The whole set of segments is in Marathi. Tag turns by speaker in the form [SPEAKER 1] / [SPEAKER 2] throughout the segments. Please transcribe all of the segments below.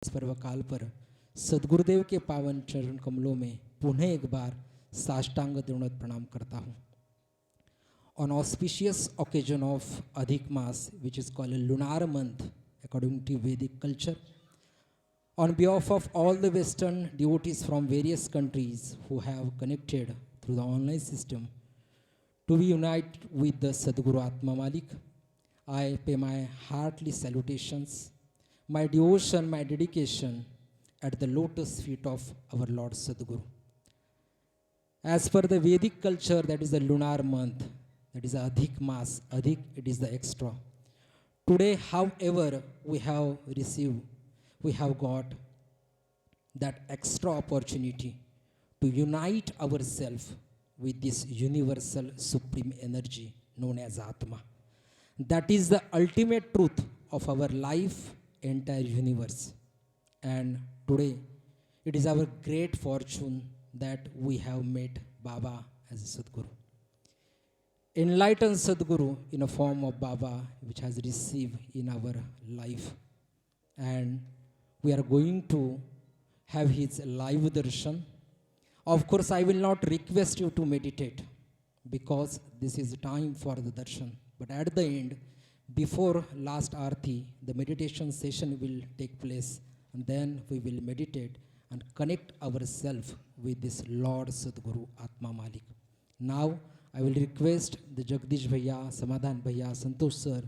[SPEAKER 1] इस पर्व काल पर सदगुरुदेव के पावन चरण कमलों में पुनः एक बार साष्टांग दंडवत प्रणाम करता हूँ. On auspicious occasion of Adhik Maas, which is called a lunar month according to Vedic culture, on behalf of all the Western devotees from various countries who have connected through the online system to be united with the Sadguru Atma Malik, I pay my heartily salutations, my devotion, my dedication at the lotus feet of our Lord Sadguru. As per the Vedic culture, that is the lunar month, that is the Adhik Maas. Adhik, it is the extra. Today, however, we have got that extra opportunity to unite ourselves with this universal supreme energy known as Atma. That is the ultimate truth of our life, entire universe. And today, it is our great fortune that we have met Baba as a Sadguru. Enlightened Sadguru in a form of Baba, which has received in our life. And we are going to have his live darshan. Of course, I will not request you to meditate because this is time for the darshan. But at the end, before last arti, the meditation session will take place, and then we will meditate and connect ourselves with this Lord Sadguru Atma Malik. Now, I will request the Jagdish Bhaiya, Samadhan Bhaiya, Santosh sir,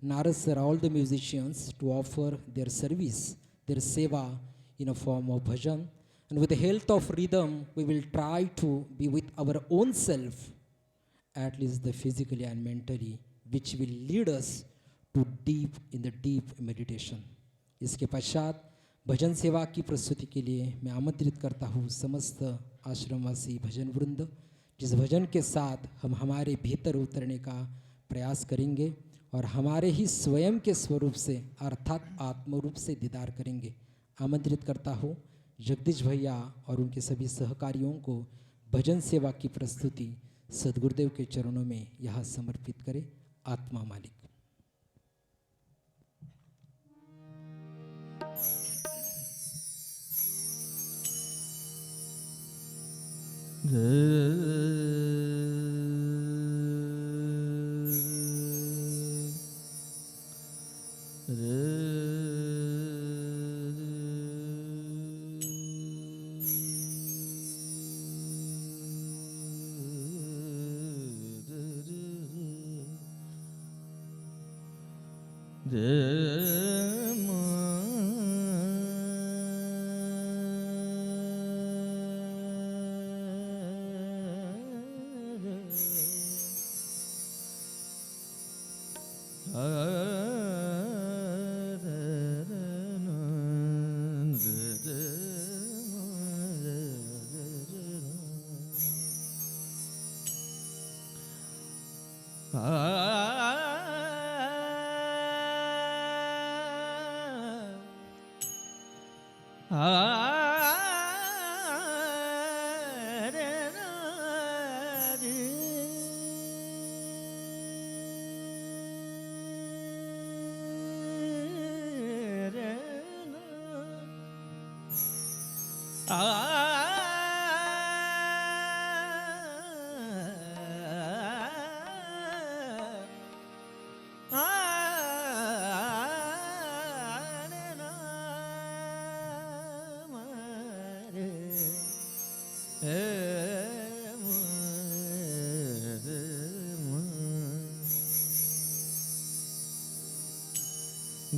[SPEAKER 1] Narad sir, all the musicians to offer their service, their seva in a form of bhajan. And with the help of rhythm, we will try to be with our own self, at least the physically and mentally, which will lead us to deep in the deep meditation. इसके पश्चात भजन सेवा की प्रस्तुति के लिए मैं आमंत्रित करता हूँ समस्त आश्रमवासी भजन वृंद, जिस भजन के साथ हम हमारे भीतर उतरने का प्रयास करेंगे और हमारे ही स्वयं के स्वरूप से अर्थात आत्मरूप से दीदार करेंगे. आमंत्रित करता हूँ जगदीश भैया और उनके सभी सहकारियों को भजन सेवा की प्रस्तुति सदगुरुदेव के चरणों में यहाँ समर्पित करें. आत्मा मालिक.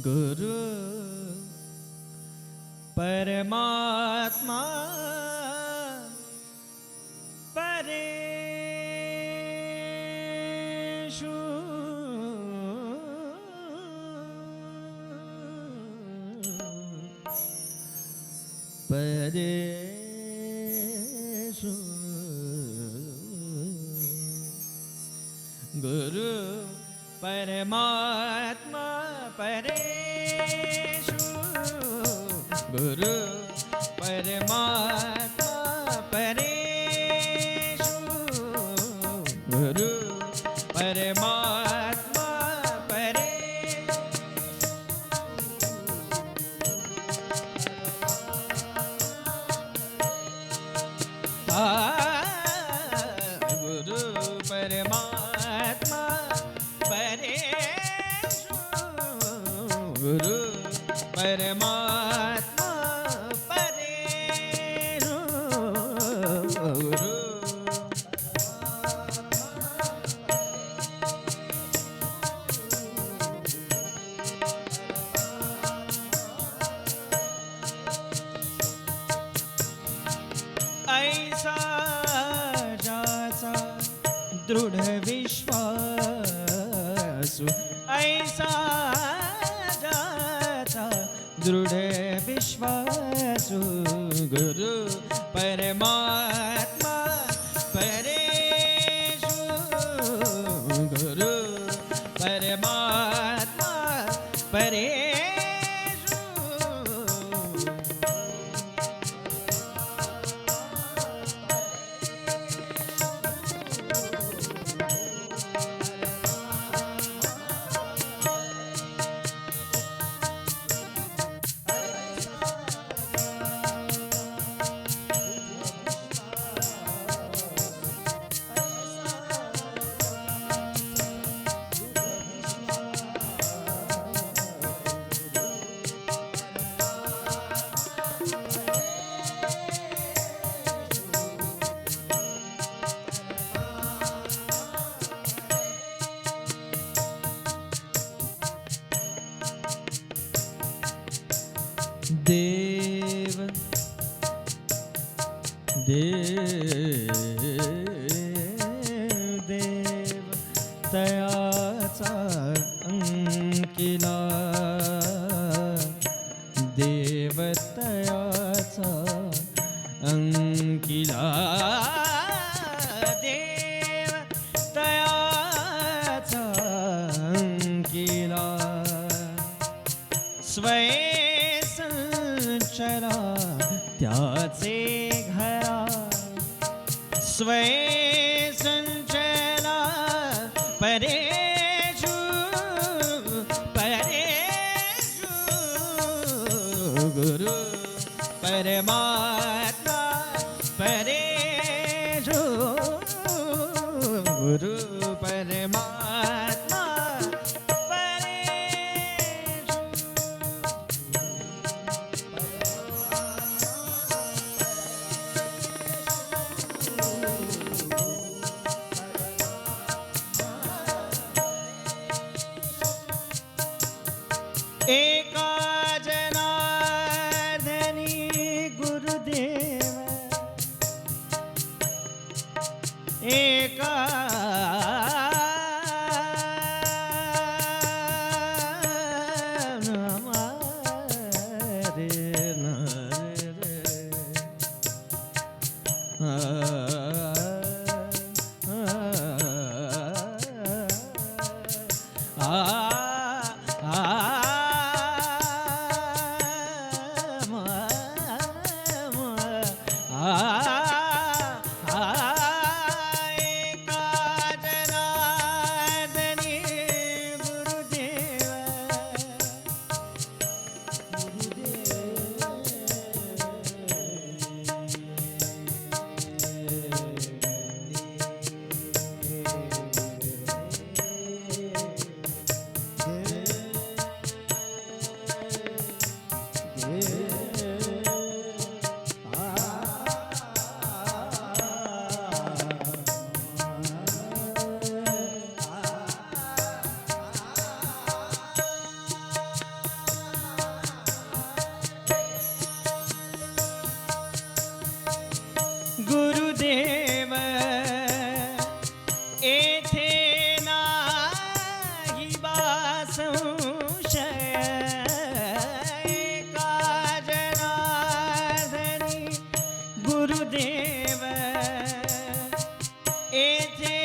[SPEAKER 2] गुरु परमात्मा परेषु परेषु गुरु परमात्मा परेषु गुरु परमात्मा परेषु गुरु परमात्मा परेषु परमात्मा परेषु गुरु ऐसा जाचा दृढ विश्वासु ऐसा जाचा दृढ विश्वासु गुरु परमात्मा परेषु गुरु परमात्मा परेषु देव तयाचा अंकिला देवतयाचा अंकिला देवतयाचा अंकिला चला त्याचे घरा स्वय संचला परेषु परेषु गुरु परमात्मा परेषु गुरु परमात्मा एका जनार्दनी गुरुदेव एका गुरुदेव एथे नाही बा संशय एका जनार्दनी गुरुदेव एथे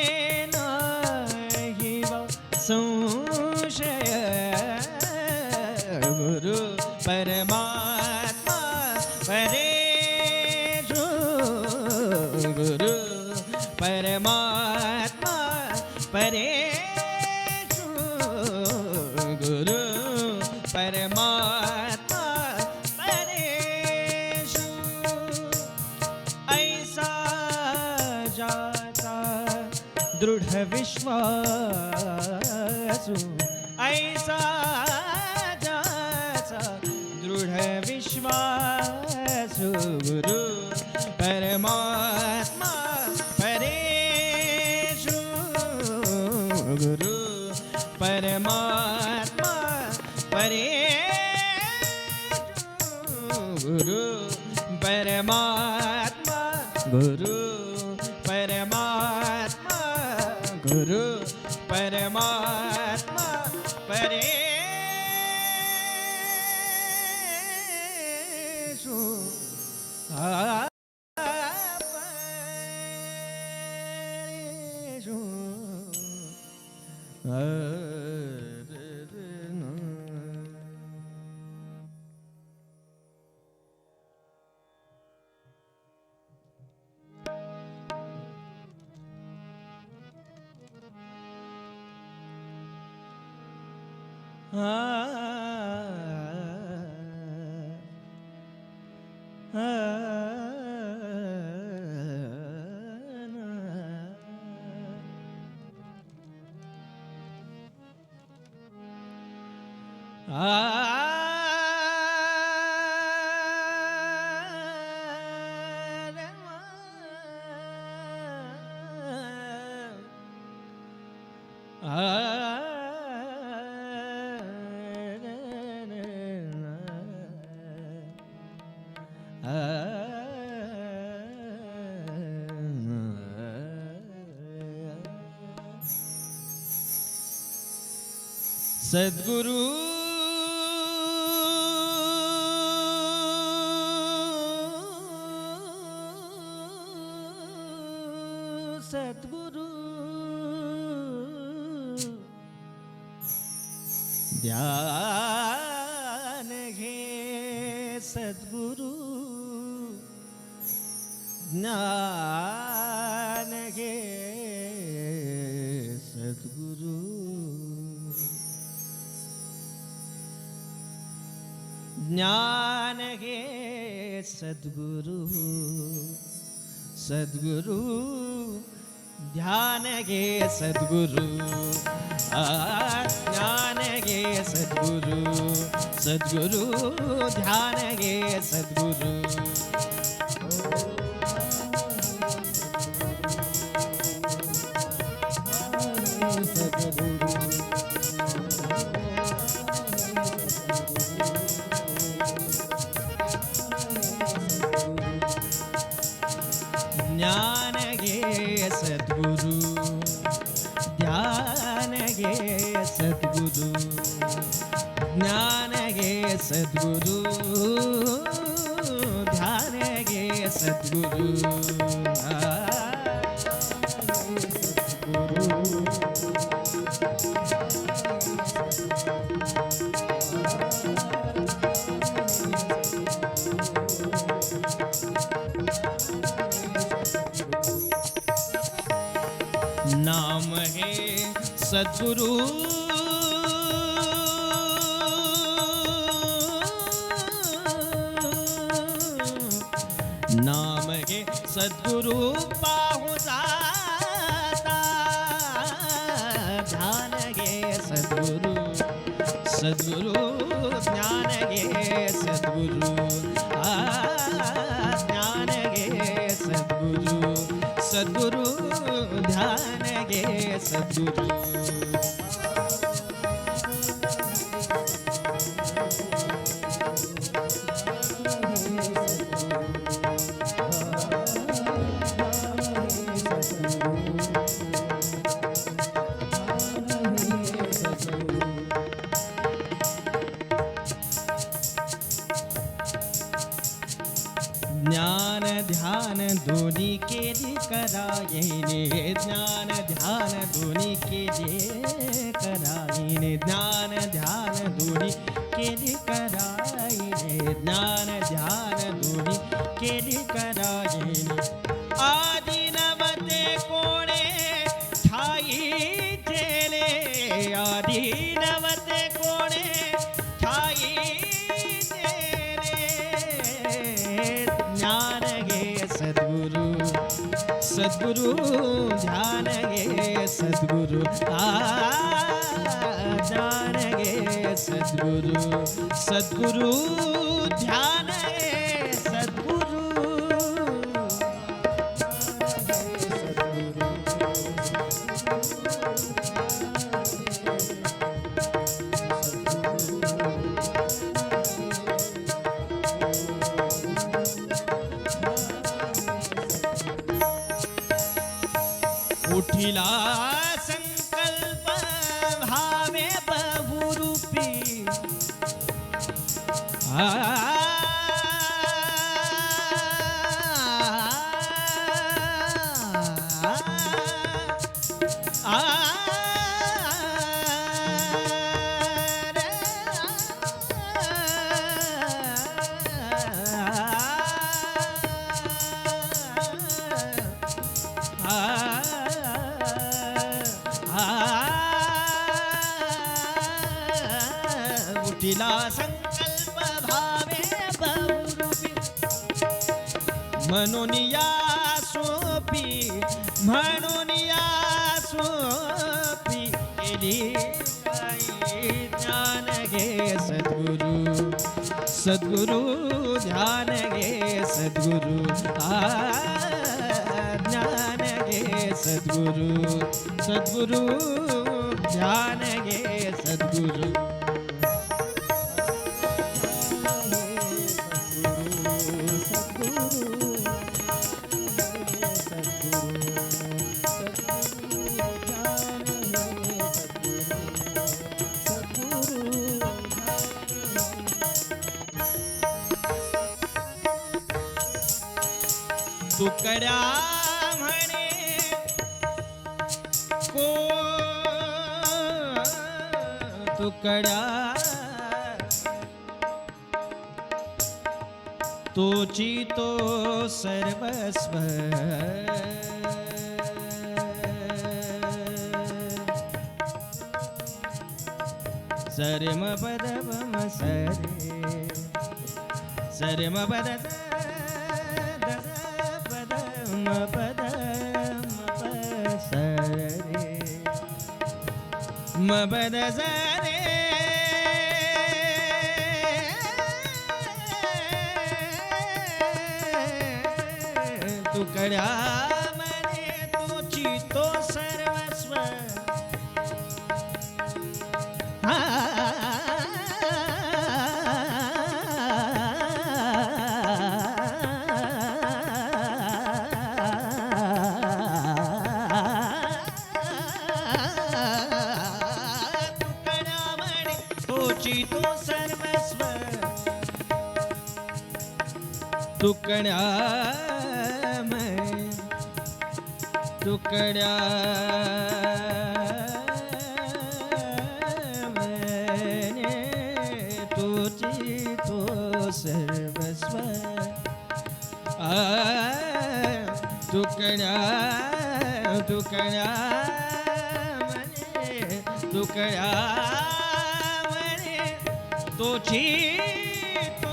[SPEAKER 2] नाही बा संशय गुरु परमात्मा परेषु गुरु परमात्मा परेषु गुरु परमात्मा परेषु ऐसा जाता दृढ विश्वासु ऐसा जाता दृढ विश्वासु गुरु परमात्मा परेषु गुरु परमात्मा परेषु गुरु परमात्मा गुरु परमात्मा गुरु परमात्मा परेषु सद्गुरु सद्गुरु ध्यान घे सद्गुरु ज्ञान घे सद्गुरु ज्ञान घे सद्गुरु सद्गुरु ध्यान घे सद्गुरु ज्ञान घे सद्गुरु सद्गुरु ध्यान घे सद्गुरु ज्ञान गे सद्गुरु ध्यान गे सद्गुरु ज्ञान गे सद्गुरु ध्यान गे सद्गुरु नाम है सद्गुरु नाम है सद्गुरु पाहु जाता ध्यान गे सद्गुरु सद्गुरु ज्ञान गे सद्गुरु ज्ञान गे सद्गुरु सद्गुरु ध्यान गे सद्गुरु ज्ञान ध्यान दोन्ही केली करायने ज्ञान ध्यान दोन्ही केली करायने ज्ञान ध्यान दोन्ही केली करायने ज्ञान ध्यान दोन्ही केली करायने आदि नवते कोणे ठाई ठेले आदि नवते कोणे ठाई ज्ञान गे सद्गुरु सद्गुरु ध्यान गे सद्गुरु ज्ञान गे सद्गुरु सद्गुरु सद्गुरु ध्यान गे सद्गुरु उठिला संकल्प भावे बहुरूपी उठिला संकल्प भावे बहुरूपी म्हणून या सोपी केली काही ज्ञान घे सद्गुरु सद्गुरु ध्यान घे सद्गुरु ज्ञान घे सद्गुरु सद्गुरु ध्यान घे सद्गुरु तुकड्या म्हणे को तुकड्या तोची तो सर्वस्व सरे म पद म सरे म पद पद सरे म पद सरे तुकड्या म्हणे तुची तो सर्वस्व तो सर्वस्व तुकड्या में तुकड्या मैंने तुझी तो सर्वस्व तुकड्या तुकड्या मैंने तुकड्या तुझी तो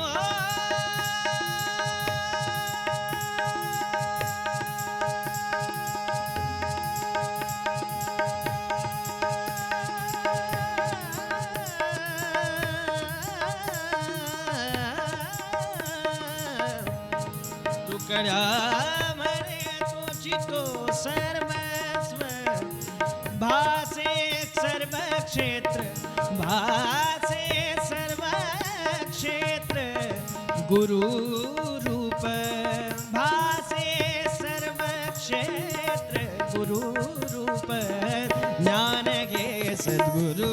[SPEAKER 2] तुकड्या म्हणे तुझी तो सर्वस्व भासे सर्व क्षेत्र भासे क्षेत्र गुरु रूप भासे सर्व क्षेत्र गुरु रूप ज्ञान घे सद्गुरु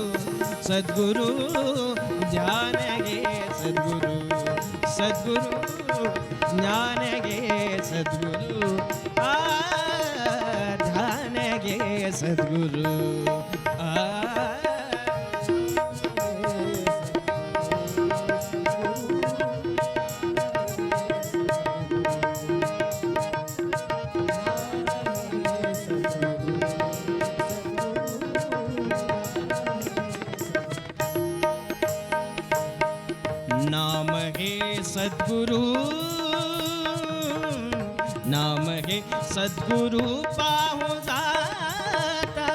[SPEAKER 2] सद्गुरु ध्यान घे सद्गुरु सद्गुरु ज्ञान घे सद्गुरु ध्यान घे सद्गुरु नाम है सद्गुरु नाम है सद्गुरु पाहु जाता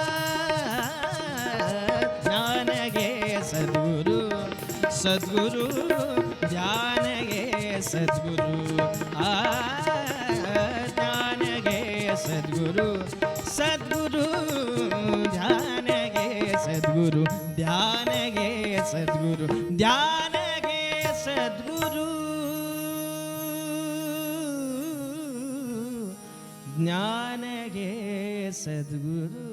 [SPEAKER 2] ज्ञान घे सद्गुरु सद्गुरु ध्यान घे सद्गुरु ध्यान घे सद्गुरु सद्गुरु ध्यान घे सद्गुरु ध्यान घे सद्गुरु ध्यान घे सद्गुरु ज्ञान घे सद्गुरु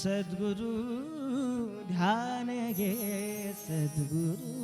[SPEAKER 2] सद्गुरु ध्यान घे सद्गुरु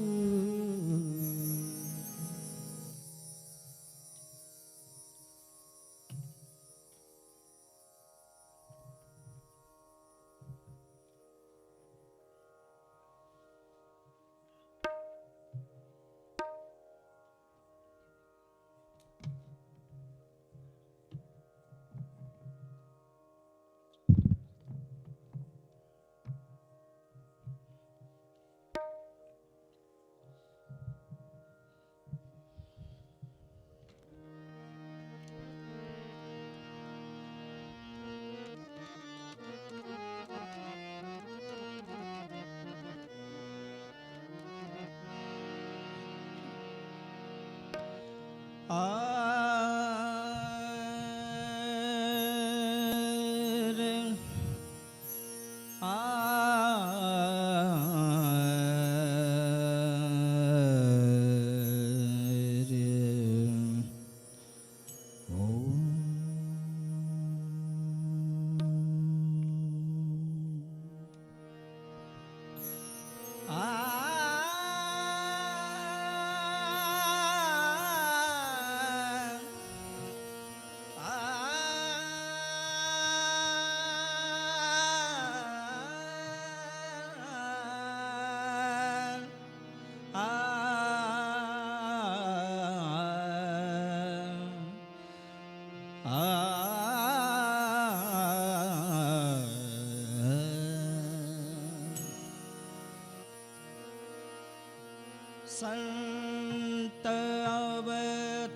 [SPEAKER 2] संत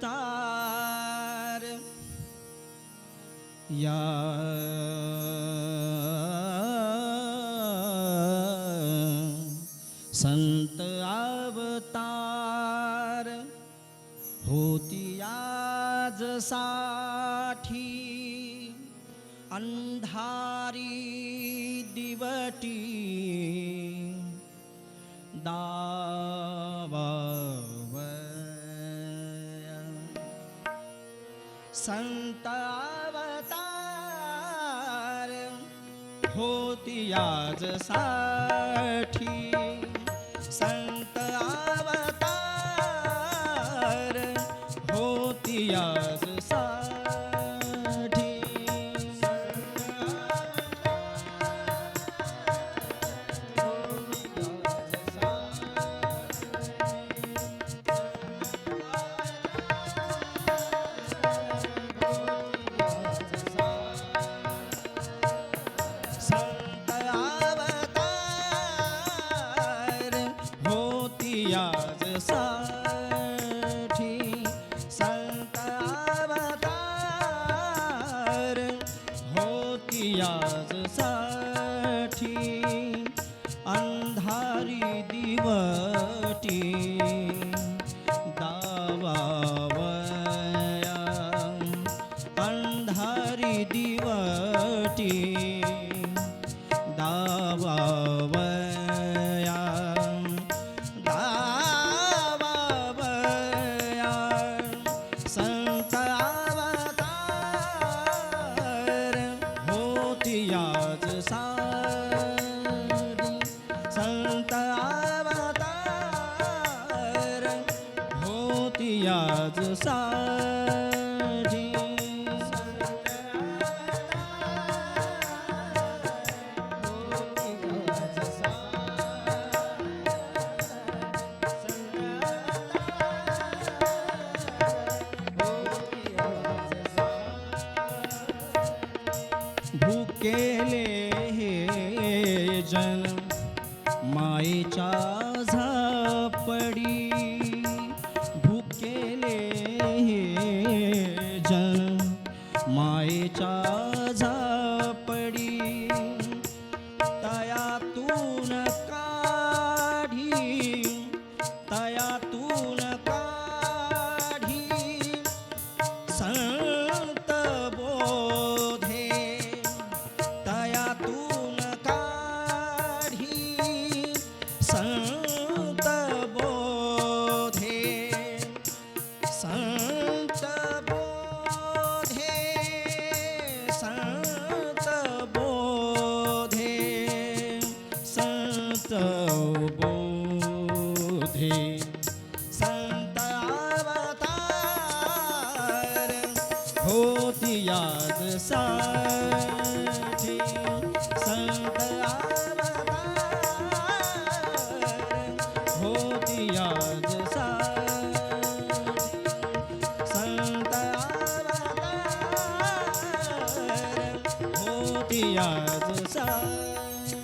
[SPEAKER 2] अवतार या संत अवतार होती आज साठी अंधारी दिवटी संत अवतार होती आज साठी संत अवतार होती आज साठी संत अवतार होती आज साठी अंधारी दिवटी दावावया अंधारी दिवटी दावावया संत अवतार होती आज सारी संत अवतार होती आज सारी भुकेले हे जन मायेच्या झापडी भुकेले हे जन मायेच्या झापडी तयातून काढी होती याद साठी संत अवतार होती याद साठी संत अवतार होती याद साठी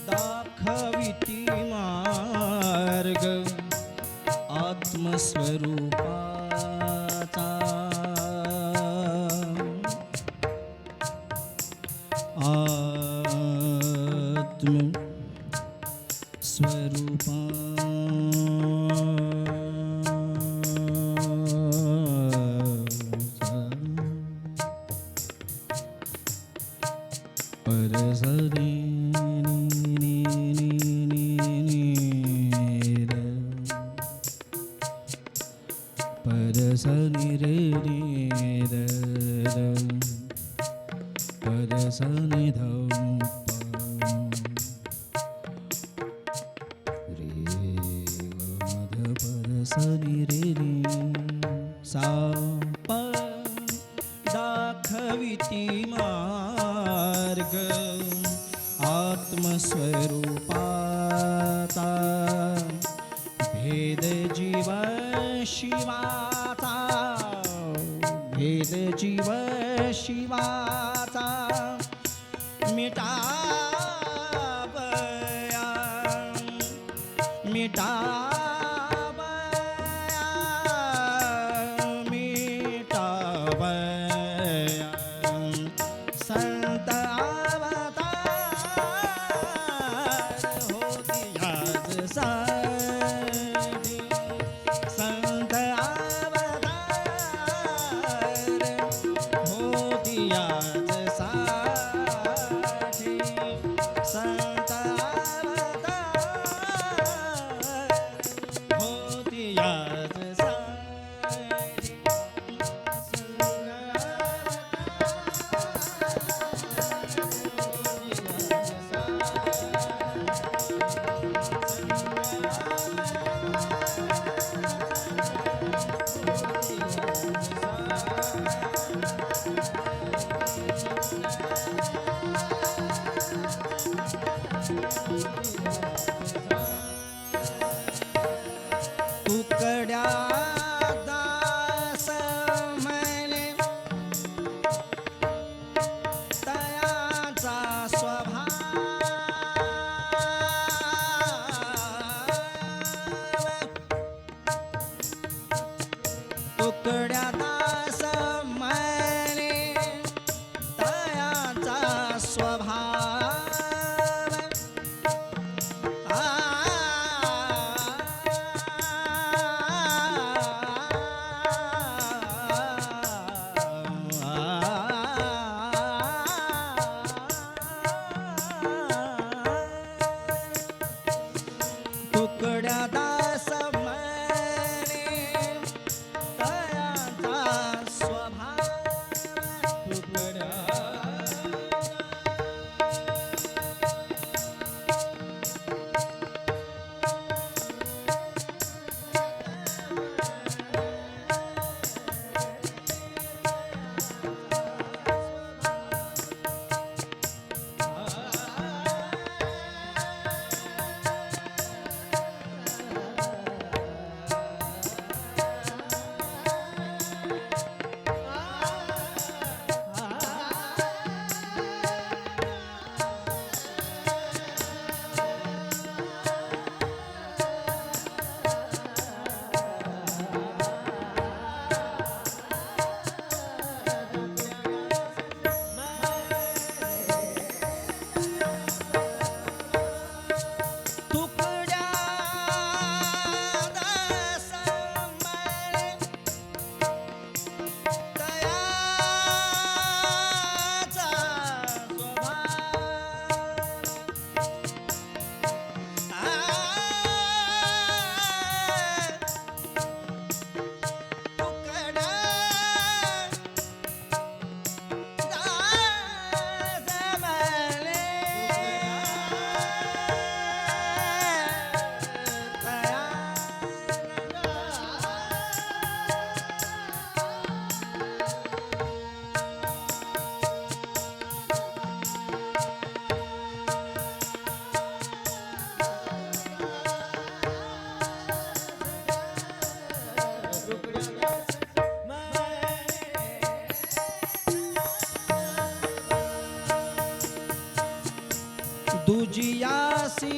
[SPEAKER 2] दाखविती मार्ग आत्मस्वरूपाचा आत्म स्वरूपा परसरी परसनी रे रे परसनी धम रे परसनी रे सा प दाखविती मार्ग आत्मस्वरूपाता भेद जीव शिवाचा भेद जीव शिवाचा मिटावया मिटावया मिटावया संत अवतार होती याद साठी संत अवतार होती याद साठी संत अवतार होती याद साठी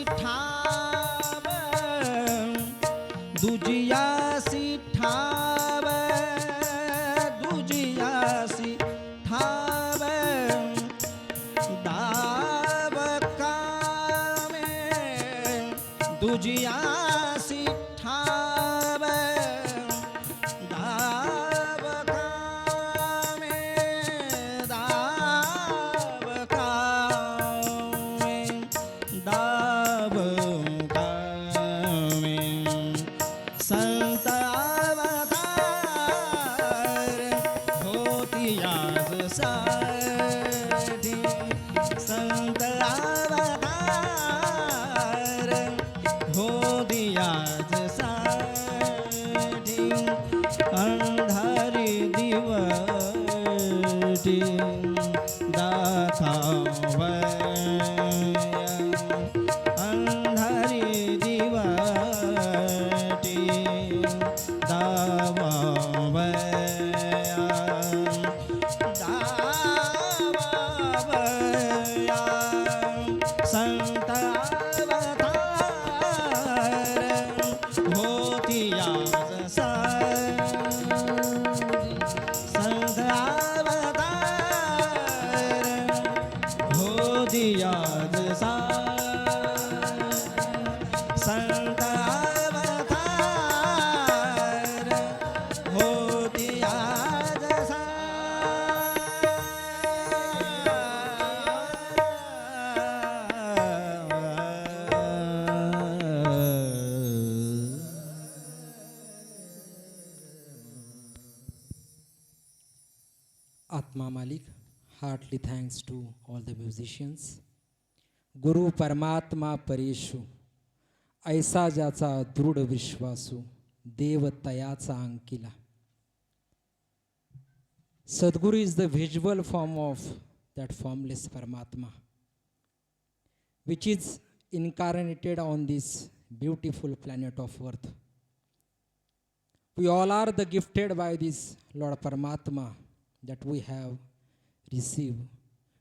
[SPEAKER 2] ठाव दुजियासी ठाव दुजियासी ठाव दाव कामे दुजियासी ठाव दाव कामे दाव कामे दाव कामे संत अवतार होती आज साठी संत अवतार होती आज साठी अंधारी दिवटी दाखवया अंधारी दिवटी दावया दावया संत अवतार होती आज साठी संत अवतार होती आज संत अवतार होती आज
[SPEAKER 1] Atma Malik, heartily thanks to all the musicians. गुरु परमात्मा परेशु ऐसा ज्याचा दृढ विश्वासू देव तयाचा अंकिला. Sadguru is the visual form of that formless Paramatma, which is incarnated on this beautiful planet of Earth. We all are the gifted by this Lord Paramatma that we have received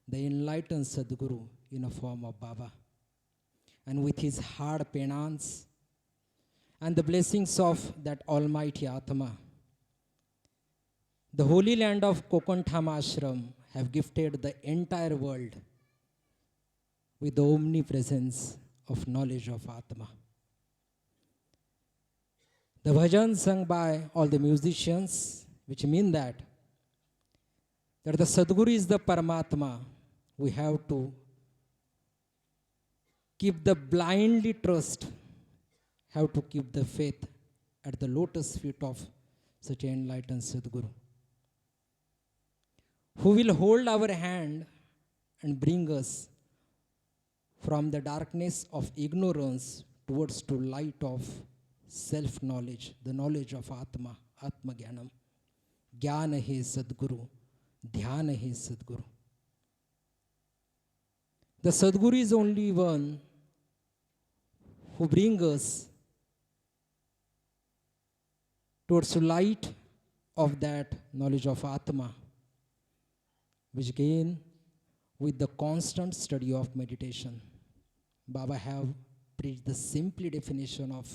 [SPEAKER 1] the enlightened Sadguru in a form of Baba. And with his hard penance and the blessings of that Almighty Atma, the holy land of Kokantham Ashram have gifted the entire world with the omnipresence of knowledge of Atma. The bhajan sung by all the musicians, which mean that the Sadguru is the Paramatma, we have to keep the blindly trust, have to keep the faith at the lotus feet of such an enlightened Sadguru, who will hold our hand and bring us from the darkness of ignorance towards to light of self-knowledge, the knowledge of Atma, Atma Jnanam. Jnana hai Sadguru, Dhyana hai Sadguru. The Sadguru is only one who brings us towards the light of that knowledge of Atma, which gain with the constant study of meditation. Baba have preached the simple definition of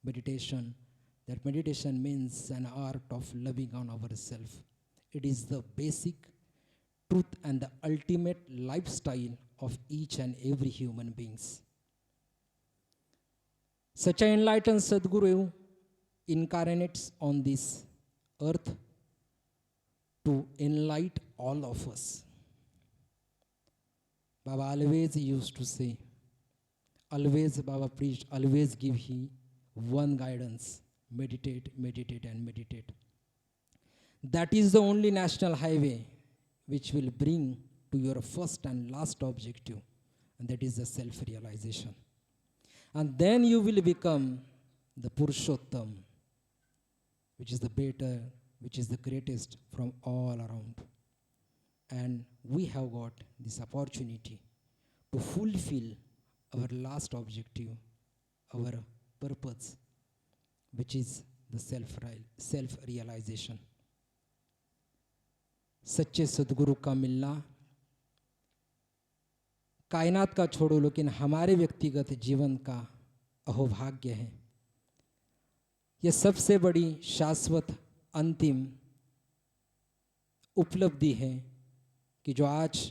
[SPEAKER 1] meditation, that meditation means an art of loving on ourselves. It is the basic truth and the ultimate lifestyle of each and every human beings. Such an enlightened Sadguru incarnates on this earth to enlighten all of us. Baba always used to say, always Baba preached, always give he one guidance, meditate, meditate and meditate. That is the only national highway which will bring to your first and last objective, and that is the self-realization. And then you will become the Purushottam, which is the better, which is the greatest from all around. And we have got this opportunity to fulfill our last objective, our purpose, which is the self-realization. सच्चे सदगुरु का मिलना कायनात का छोड़ो लेकिन हमारे व्यक्तिगत जीवन का अहोभाग्य है। यह सबसे बड़ी शाश्वत अंतिम उपलब्धि है कि जो आज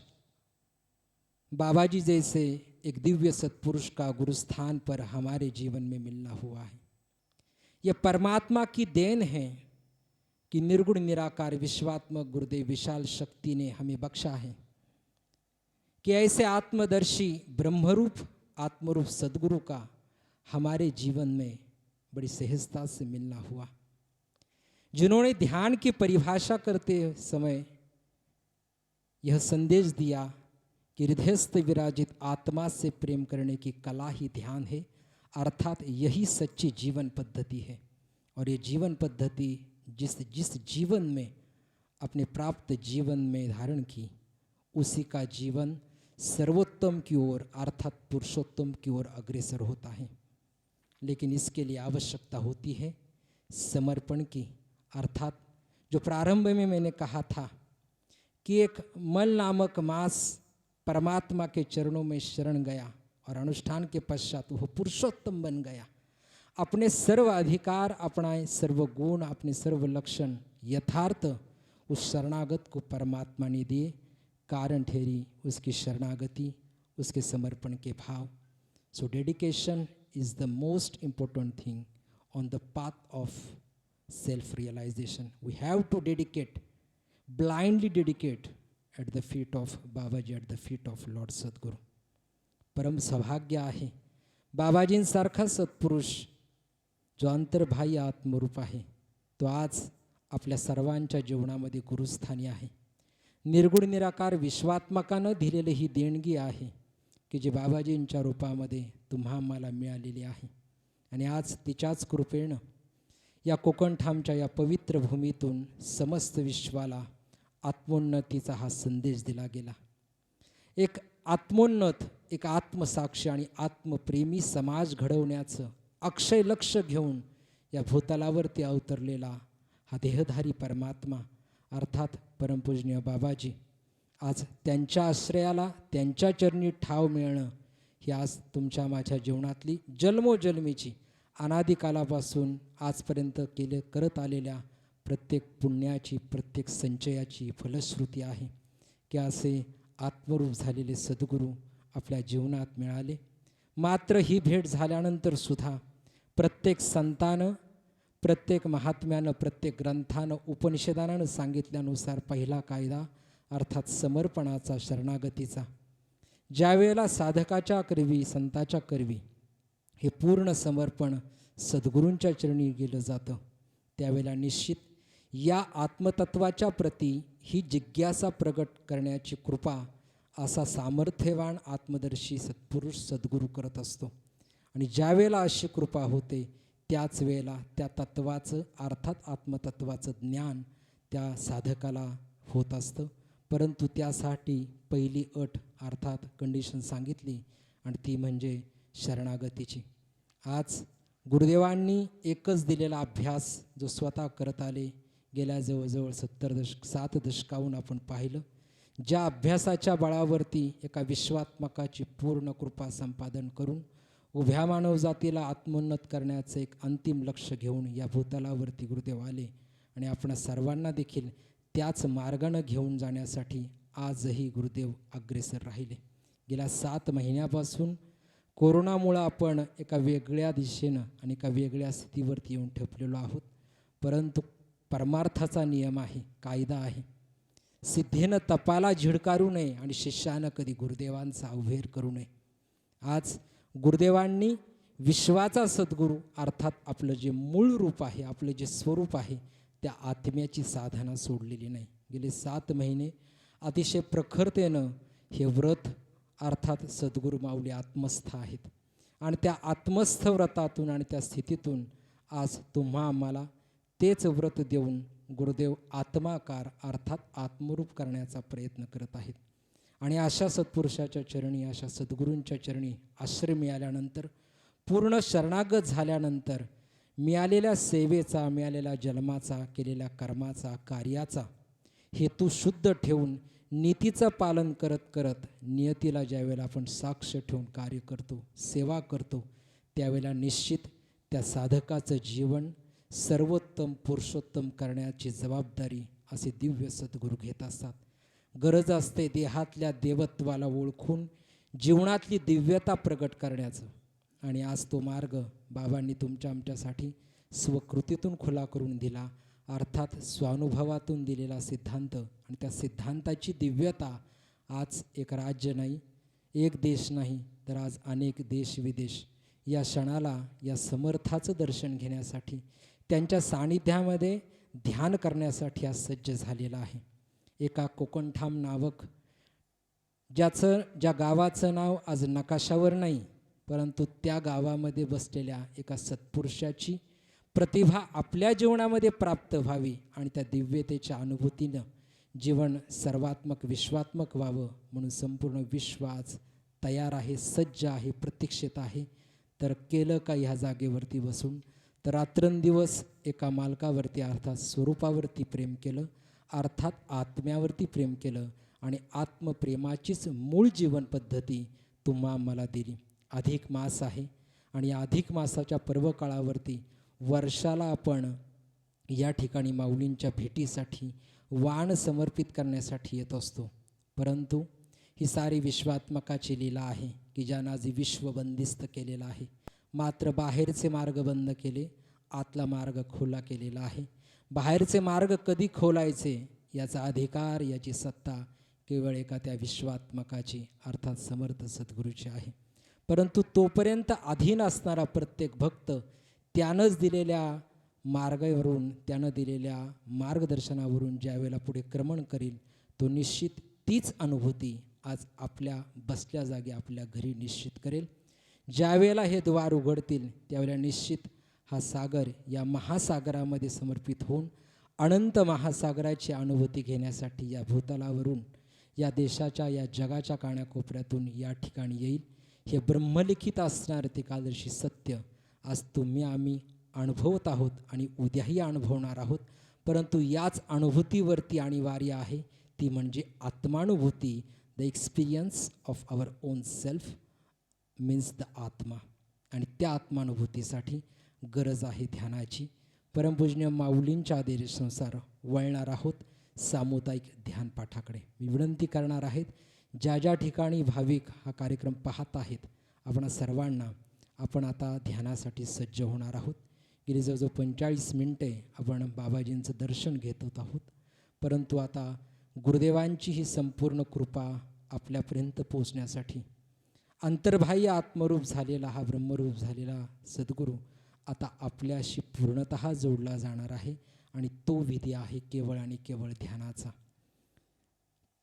[SPEAKER 1] बाबा जी जैसे एक दिव्य सत्पुरुष का गुरुस्थान पर हमारे जीवन में मिलना हुआ है। यह परमात्मा की देन है कि निर्गुण निराकार विश्वात्मक गुरुदेव विशाल शक्ति ने हमें बख्शा है कि ऐसे आत्मदर्शी ब्रह्मरूप आत्मरूप सद्गुरु का हमारे जीवन में बड़ी सहजता से मिलना हुआ, जिन्होंने ध्यान की परिभाषा करते समय यह संदेश दिया कि हृदयस्थ विराजित आत्मा से प्रेम करने की कला ही ध्यान है, अर्थात यही सच्ची जीवन पद्धति है। और ये जीवन पद्धति जिस जीवन में अपने प्राप्त जीवन में धारण की, उसी का जीवन सर्वोत्तम की ओर अर्थात पुरुषोत्तम की ओर अग्रसर होता है। लेकिन इसके लिए आवश्यकता होती है समर्पण की, अर्थात जो प्रारंभ में मैंने कहा था कि एक मल नामक मांस परमात्मा के चरणों में शरण गया और अनुष्ठान के पश्चात वह पुरुषोत्तम बन गया, अपने सर्व अधिकार अपनाए, सर्व गुण अपने सर्व लक्षण यथार्थ उस शरणागत को परमात्मा ने दिए, कारण ठहरी उसकी शरणागति, उसके समर्पण के भाव। So dedication is the most important thing on the path of self realisation. We have to dedicate, blindly dedicate at the feet of Babaji, at the feet of Lord सद्गुरू। परम सौभाग्य आहे बाबाजींसारखा सत्पुरुष जो अंतर्बाह्य आत्मरूप आहे, तो आज आपल्या सर्वांच्या जीवनामध्ये गुरुस्थानी आहे। निर्गुण निराकार विश्वात्मकानं दिलेली ही देणगी आहे की जी बाबाजींच्या रूपामध्ये तुम्हा मला मिळालेली आहे। आणि आज तिच्याच कृपेनं या कोकणठामच्या या पवित्र भूमीतून समस्त विश्वाला आत्मोन्नतीचा हा संदेश दिला गेला। एक आत्मोन्नत, एक आत्मसाक्षी आणि आत्मप्रेमी समाज घडवण्याचं अक्षय लक्ष्य घेऊन या भूतलावरती अवतरलेला हा देहधारी परमात्मा अर्थात परमपूजनीय बाबाजी, आज त्यांच्या आश्रयाला त्यांच्या चरणी ठाव मिळणं ही आज तुमच्या माझ्या जीवनातली जन्मोजन्मीची अनादिकालापासून आजपर्यंत करत आलेल्या प्रत्येक पुण्याची, प्रत्येक संचयाची फलश्रुती आहे की असे आत्मरूप झालेले सद्गुरू आपल्या जीवनात मिळाले। मात्र ही भेट झाल्यानंतर सुद्धा प्रत्येक संतानं, प्रत्येक महात्म्यानं, प्रत्येक ग्रंथानं, उपनिषदानं सांगितल्यानुसार पहिला कायदा अर्थात समर्पणाचा, शरणागतीचा, ज्यावेळेला साधकाच्या करवी, संताच्या करवी हे पूर्ण समर्पण सद्गुरूंच्या चरणी गेलं जातं, त्यावेळेला निश्चित या आत्मतत्वाच्या प्रती ही जिज्ञासा प्रगट करण्याची कृपा असा सामर्थ्यवान आत्मदर्शी सत्पुरुष सद्गुरू करत असतो। आणि ज्यावेळेला अशी कृपा होते त्याच वेळेला त्या तत्वाचं अर्थात आत्मतत्वाचं ज्ञान त्या साधकाला होत असतं। परंतु त्यासाठी पहिली अट अर्थात कंडिशन सांगितली आणि ती म्हणजे शरणागतीची। आज गुरुदेवांनी एकच दिलेला अभ्यास जो स्वतः करत आले, गेल्या जवळजवळ 7 दशकाहून आपण पाहिलं, ज्या अभ्यासाच्या बळावरती एका विश्वात्मकाची पूर्ण कृपा संपादन करून उभ्या मानवजातीला आत्मोन्नत करण्याचं एक अंतिम लक्ष्य घेऊन या भूतलावरती गुरुदेव आले आणि आपण सर्वांना देखील त्याच मार्गानं घेऊन जाण्यासाठी आजही गुरुदेव अग्रेसर राहिले। गेल्या 7 महिन्यापासून कोरोनामुळं आपण एका वेगळ्या दिशेनं आणि एका वेगळ्या स्थितीवरती येऊन ठेपलेलो आहोत, परंतु परमार्थाचा नियम आहे, कायदा आहे, सिद्धीनं तपाला झिडकारू नये आणि शिष्यानं कधी गुरुदेवांचा अवहेर करू नये। आज गुरुदेवांनी विश्वाचा सद्गुरू अर्थात आपलं जे मूळ रूप आहे, आपलं जे स्वरूप आहे, त्या आत्म्याची साधना सोडलेली नाही। गेले 7 महिने अतिशय प्रखरतेनं हे व्रत अर्थात सद्गुरू माऊली आत्मस्थ आहेत आणि त्या आत्मस्थ व्रतातून आणि त्या स्थितीतून आज तुम्हा आम्हाला तेच व्रत देऊन गुरुदेव आत्माकार अर्थात आत्मरूप करण्याचा प्रयत्न करत आहेत। आणि अशा सत्पुरुषाच्या चरणी, अशा सद्गुरूंच्या चरणी आश्रय मिळाल्यानंतर, पूर्ण शरणागत झाल्यानंतर मिळालेल्या सेवेचा, मिळालेल्या जन्माचा, केलेल्या कर्माचा, कार्याचा हेतू शुद्ध ठेवून नीतीचं पालन करत करत नियतीला ज्यावेळेला आपण साक्ष ठेवून कार्य करतो, सेवा करतो, त्यावेळेला निश्चित त्या साधकाचं जीवन सर्वोत्तम पुरुषोत्तम करण्याची जबाबदारी असे दिव्य सद्गुरू घेत असतात. गरज असते देहातल्या देवत्वाला ओळखून जीवनातली दिव्यता प्रगट करण्याचं. आणि आज तो मार्ग बाबांनी तुमच्या आमच्यासाठी स्वकृतीतून खुला करून दिला, अर्थात स्वानुभवातून दिलेला सिद्धांत. आणि त्या सिद्धांताची दिव्यता आज एक राज्य नाही, एक देश नाही, तर आज अनेक देश विदेश या क्षणाला या समर्थाचं दर्शन घेण्यासाठी, त्यांच्या सानिध्यामध्ये ध्यान करण्यासाठी आज सज्ज झालेला आहे. एका कोकणठाम नावक ज्या गावाचं नाव आज नकाशावर नाही, परंतु त्या गावामध्ये बसलेल्या एका सत्पुरुषाची प्रतिभा आपल्या जीवनामध्ये प्राप्त व्हावी आणि त्या दिव्यतेच्या अनुभूतीनं जीवन सर्वात्मक विश्वात्मक व्हावं म्हणून संपूर्ण विश्व आज तयार आहे, सज्ज आहे, प्रतीक्षित आहे. तर केलं का ह्या जागेवरती बसून? तर रात्रंदिवस एका मालकावरती अर्थात स्वरूपावरती प्रेम केलं, अर्थात आत्म्यावरती प्रेम केलं आणि आत्मप्रेमाचीच मूळ जीवन पद्धती तुम्हा मला दिली. अधिक मास आहे आणि या अधिक मासाच्या पर्वकाळावरती वर्षाला आपण या ठिकाणी माऊलींच्या भेटीसाठी वाण समर्पित करण्यासाठी येत असतो. परंतु ही सारी विश्वात्मकाची लीला आहे की ज्यानं आज विश्व बंदिस्त केलेलं आहे. मात्र बाहेरचे मार्ग बंद केले, आतला मार्ग खुला केलेला आहे. बाहेरचे मार्ग कधी खोलायचे याचा अधिकार, याची सत्ता केवळ एका त्या विश्वात्मकाची अर्थात समर्थ सद्गुरूची आहे. परंतु तोपर्यंत अधीन असणारा प्रत्येक भक्त त्यानंच दिलेल्या मार्गावरून, त्यानं दिलेल्या मार्गदर्शनावरून ज्या वेळेला पुढे क्रमण करील, तो निश्चित तीच अनुभूती आज आपल्या बसल्या जागी आपल्या घरी निश्चित करेल. ज्या वेळेला हे द्वार उघडतील त्यावेळेला निश्चित हा सागर या महासागरामध्ये समर्पित होऊन अनंत महासागराची अनुभूती घेण्यासाठी या भूतलावरून, या देशाच्या, या जगाच्या कानाकोपऱ्यातून या ठिकाणी येईल. हे ब्रह्मलिखित असणार ते कालदर्शी सत्य आज तुम्ही आम्ही अनुभवत आहोत आणि उद्याही अनुभवणार आहोत. परंतु याच अनुभूतीवरती अनिवार्य आहे, ती म्हणजे आत्मानुभूती. The experience of our own self means the atma. आणि त्या आत्मानुभूतीसाठी गरज आहे ध्यानाची. परमपूजनीय माऊलींच्या आदेशानुसार वळणार आहोत सामुदायिक ध्यानपाठाकडे. मी विनंती करणार आहेत, ज्या ज्या ठिकाणी भाविक हा कार्यक्रम पाहत आहेत, आपण सर्वांना आपण आता ध्यानासाठी सज्ज होणार आहोत. गेली जवळजवळ 45 मिनटे आपण बाबाजींचं दर्शन घेत होत आहोत. परंतु आता गुरुदेवांची ही संपूर्ण कृपा आपल्यापर्यंत पोचण्यासाठी अंतर्बाह्य आत्मरूप झालेला हा ब्रह्मरूप झालेला सद्गुरू आता आपल्याशी पूर्णतः जोडला जाणार आहे. आणि तो विधी आहे केवळ आणि केवळ ध्यानाचा.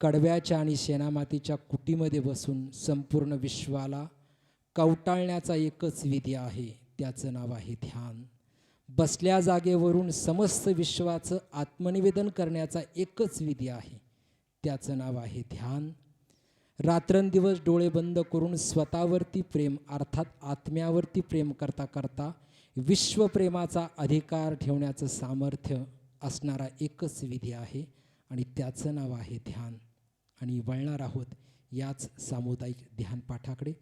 [SPEAKER 1] कडव्याच्या आणि शेणामातीच्या कुटीमध्ये बसून संपूर्ण विश्वाला कवटाळण्याचा एकच विधी आहे, त्याचं नाव आहे ध्यान. बसल्या जागेवरून समस्त विश्वाचं आत्मनिवेदन करण्याचा एकच विधी आहे, त्याचं नाव आहे ध्यान. रात्रंदिवस डोळे बंद करून स्वतःवरती प्रेम अर्थात आत्म्यावरती प्रेम करता करता विश्वप्रेमाचा अधिकार ठेवण्याचं सामर्थ्य असणारा एकच विधी आहे आणि त्याचं नाव आहे ध्यान. आणि वळणार आहोत याच सामुदायिक ध्यान पाठाकडे.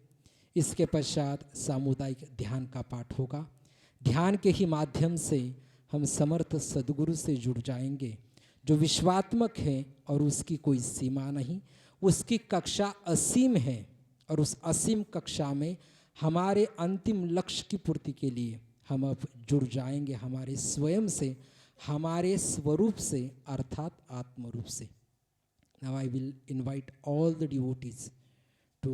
[SPEAKER 1] इसके पश्चात सामुदायिक ध्यान का पाठ होगा. ध्यान के ही माध्यम से हम समर्थ सद्गुरु से जुड़ जाएंगे जो विश्वात्मक है और उसकी कोई सीमा नहीं, उसकी कक्षा असीम है और उस असीम कक्षा में हमारे अंतिम लक्ष्य की पूर्ति के लिए हम अब जुड़ जाएंगे हमारे स्वयं से, हमारे स्वरूप से अर्थात आत्मरूप से. Now I will invite all the devotees to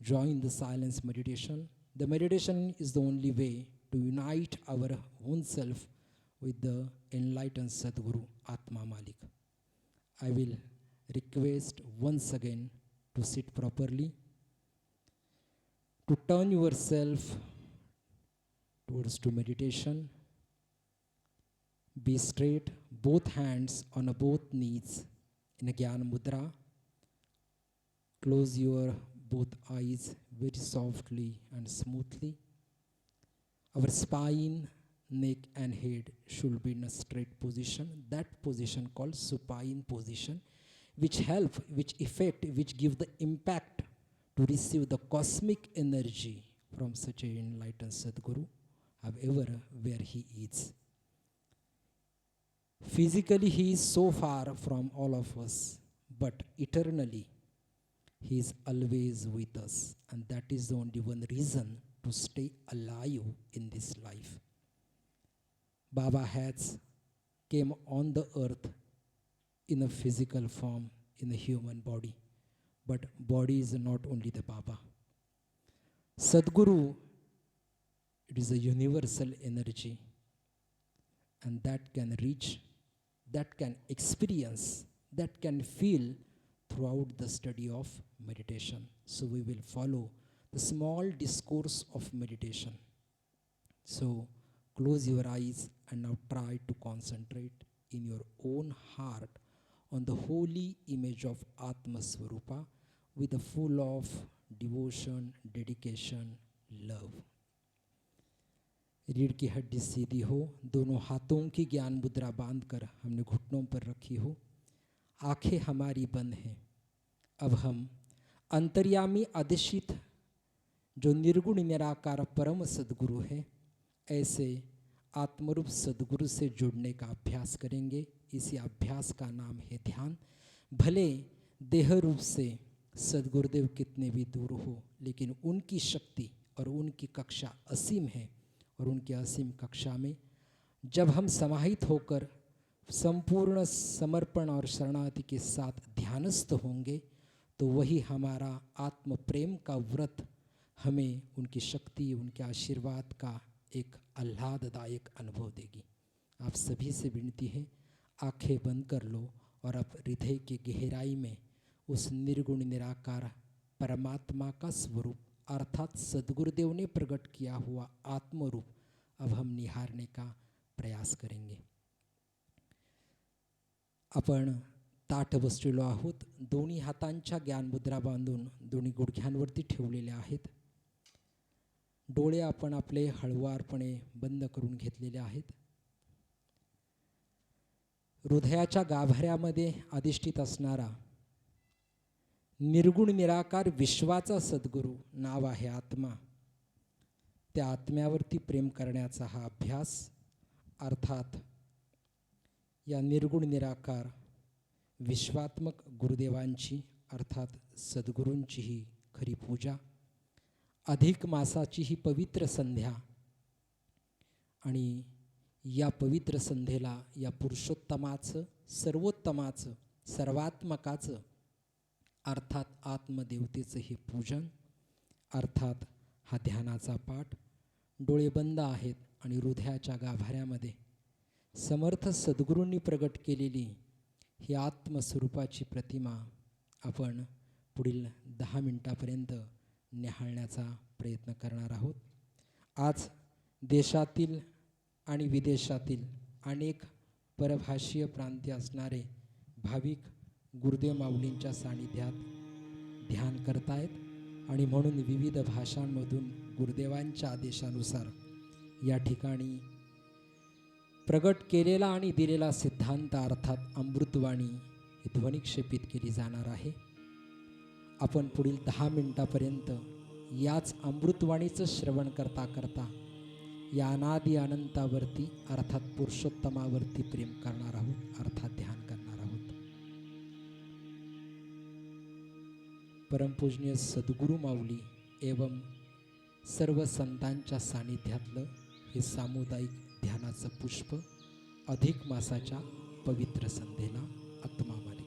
[SPEAKER 1] join the silence meditation. The meditation is the only way to unite our own self with the enlightened Sadguru Atma Malik. I will request once again to sit properly, to turn yourself towards to meditation. Be straight, both hands on both knees in a Gyan Mudra. Close your both eyes very softly and smoothly. Our spine, neck and head should be in a straight position. That position called supine position. which help, which effect, which give the impact to receive the cosmic energy from such an enlightened Sadguru, however, where he is. Physically, he is so far from all of us, but eternally, he is always with us, and that is the only one reason to stay alive in this life. Baba has came on the earth in a physical form, in a human body, but body is not only the Baba. Sadguru, it is a universal energy, and that can reach, that can experience, that can feel throughout the study of meditation. So we will follow the small discourse of meditation. So close your eyes and now try to concentrate in your own heart on the holy image of Atma Swarupa with a full of devotion, dedication, love. रीढ़ की हड्डी सीधी हो, दोनों हाथों की ज्ञान मुद्रा बांधकर हमने घुटनों पर रखी हो, आंखें हमारी बंद हैं. अब हम अंतर्यामी अधिष्ठित जो निर्गुण निराकार परम सद्गुरु है, ऐसे आत्मरूप सद्गुरु से जुड़ने का अभ्यास करेंगे. इसी अभ्यास का नाम है ध्यान. भले देह रूप से सद्गुरुदेव कितने भी दूर हो, लेकिन उनकी शक्ति और उनकी कक्षा असीम है, और उनकी असीम कक्षा में जब हम समाहित होकर संपूर्ण समर्पण और शरणागति के साथ ध्यानस्थ होंगे, तो वही हमारा आत्म प्रेम का व्रत हमें उनकी शक्ति, उनके आशीर्वाद का एक आह्लाददायक अनुभव देगी. आप सभी से विनती है, आंखें बंद कर लो और अब हृदय की गहराई में उस निर्गुण निराकार परमात्मा का स्वरूप अर्थात सद्गुरुदेव ने प्रकट किया हुआ आत्मरूप अब हम निहारने का प्रयास करेंगे. आपण ताठ बसलेलो आहोत. दोन्ही हातांच्या ज्ञानमुद्रा बांधून दोन्ही गुडघ्यांवरती ठेवलेल्या आहेत. डोळे आपण आपले हळुवारपणे बंद करून घेतलेले आहेत. हृदयाच्या गाभाऱ्यामध्ये अधिष्ठित असणारा निर्गुण निराकार विश्वाचा सद्गुरू नाव आहे आत्मा. त्या आत्म्यावरती प्रेम करण्याचा हा अभ्यास, अर्थात या निर्गुण निराकार विश्वात्मक गुरुदेवांची अर्थात सद्गुरूंची ही खरी पूजा, अधिक मासाची ही पवित्र संध्या, आणि या पवित्र संध्येला या पुरुषोत्तमाचं, सर्वोत्तमाचं, सर्वात्मकाचं अर्थात आत्मदेवतेचं हे पूजन, अर्थात हा ध्यानाचा पाठ. डोळे बंद आहेत आणि हृदयाच्या गाभाऱ्यामध्ये समर्थ सद्गुरूंनी प्रगट केलेली ही आत्मस्वरूपाची प्रतिमा आपण पुढील 10 मिनिटापर्यंत निहाळण्याचा प्रयत्न करणार आहोत. आज देशातील आणि विदेशातील अनेक परभाषीय प्रांतीय असणारे भाविक गुरुदेव माऊलींच्या सानिध्यात ध्यान करतायत, आणि म्हणून विविध भाषांमधून गुरुदेवांच्या आदेशानुसार या ठिकाणी प्रगट केलेला आणि दिलेला सिद्धांत अर्थात अमृतवाणी ही ध्वनिक्षेपित केली जाणार आहे. आपण पुढील 10 मिनिटापर्यंत याच अमृतवाणीचं श्रवण करता करता या अनादि अनंतावरती अर्थात पुरुषोत्तमावरती प्रेम करणार आहोत, अर्थात ध्यान करणार आहोत. परमपूजनीय सद्गुरु माऊली एवं सर्व संतांच्या सानिध्यातलं हे सामुदायिक ध्यानाचं पुष्प अधिक मासाच्या पवित्र संध्येला आत्मा मालिक.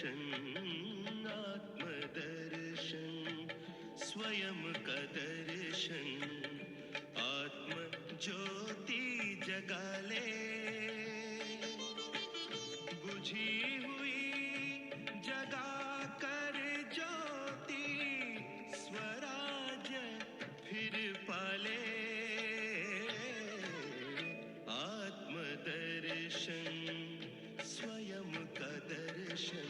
[SPEAKER 3] दर्शन आत्मदर्शन स्वयं का दर्शन आत्म ज्योति जगा ले बुझी हुई जगा कर ज्योति स्वराज फिर पाले आत्मदर्शन स्वयं का दर्शन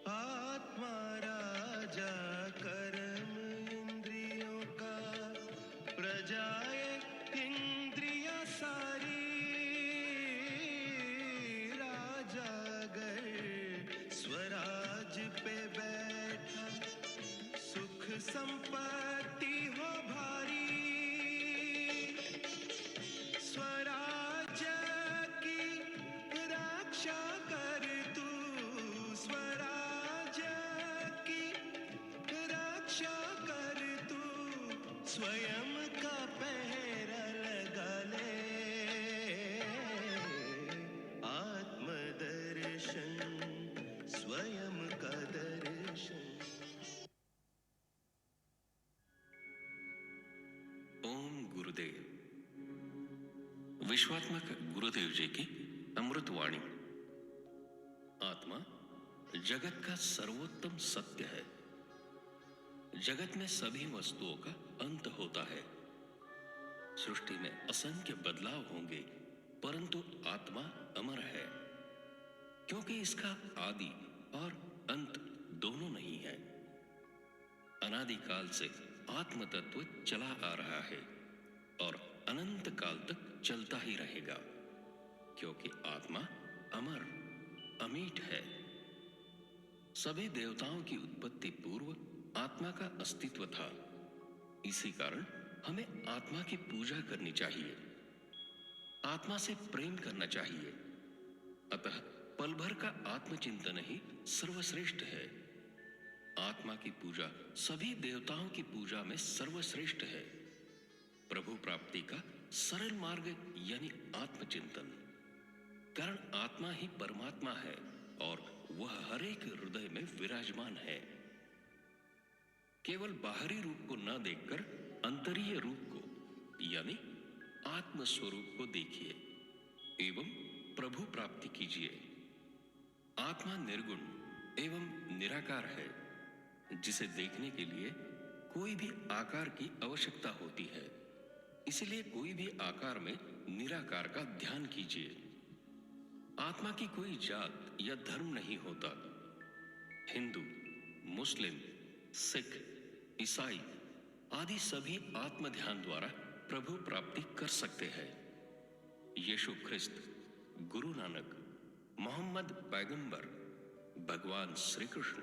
[SPEAKER 3] आत्मा राजा कर्म इंद्रियों का प्रजाए इंद्रिया सारी राजा अगर स्वराज पे बैठा सुख संपत्ति हो भारी स्वराज की रक्षा कर तू स्वराज की रक्षा कर तू स्वयं का पहरा लगा ले आत्मदर्शन स्वयं का दर्शन।
[SPEAKER 4] ओम गुरुदेव। विश्वात्मक गुरुदेव जी की अमृत वाणी। आत्मा जगत का सर्वोत्तम सत्य है। जगत में सभी वस्तुओं का अंत होता है। सृष्टि में असंख्य बदलाव होंगे, परंतु आत्मा अमर है, क्योंकि इसका आदि और अंत दोनों नहीं है। अनादिकाल से आत्म तत्व चला आ रहा है और अनंत काल तक चलता ही रहेगा, क्योंकि आत्मा अमर अमीट है। सभी देवताओं की उत्पत्ति पूर्व आत्मा का अस्तित्व था। इसी कारण हमें आत्मा की पूजा करनी चाहिए, आत्मा से प्रेम करना चाहिए। अतः पल भर का आत्मचिंतन ही सर्वश्रेष्ठ है। आत्मा की पूजा सभी देवताओं की पूजा में सर्वश्रेष्ठ है। प्रभु प्राप्ति का सरल मार्ग यानी आत्मचिंतन। कारण आत्मा ही परमात्मा है और वह हर एक हृदय में विराजमान है। केवल बाहरी रूप को न देखकर अंतरीय रूप को यानी आत्म स्वरूप को देखिए एवं प्रभु प्राप्ति कीजिए। आत्मा निर्गुण एवं निराकार है, जिसे देखने के लिए कोई भी आकार की आवश्यकता होती है। इसलिए कोई भी आकार में निराकार का ध्यान कीजिए। आत्मा की कोई जात या धर्म नहीं होता। हिंदू, मुस्लिम, सिख, ईसाई आदि सभी आत्म ध्यान द्वारा प्रभु प्राप्ति कर सकते हैं। यीशु ख्रिस्त, गुरु नानक, मोहम्मद पैगंबर, भगवान श्री कृष्ण,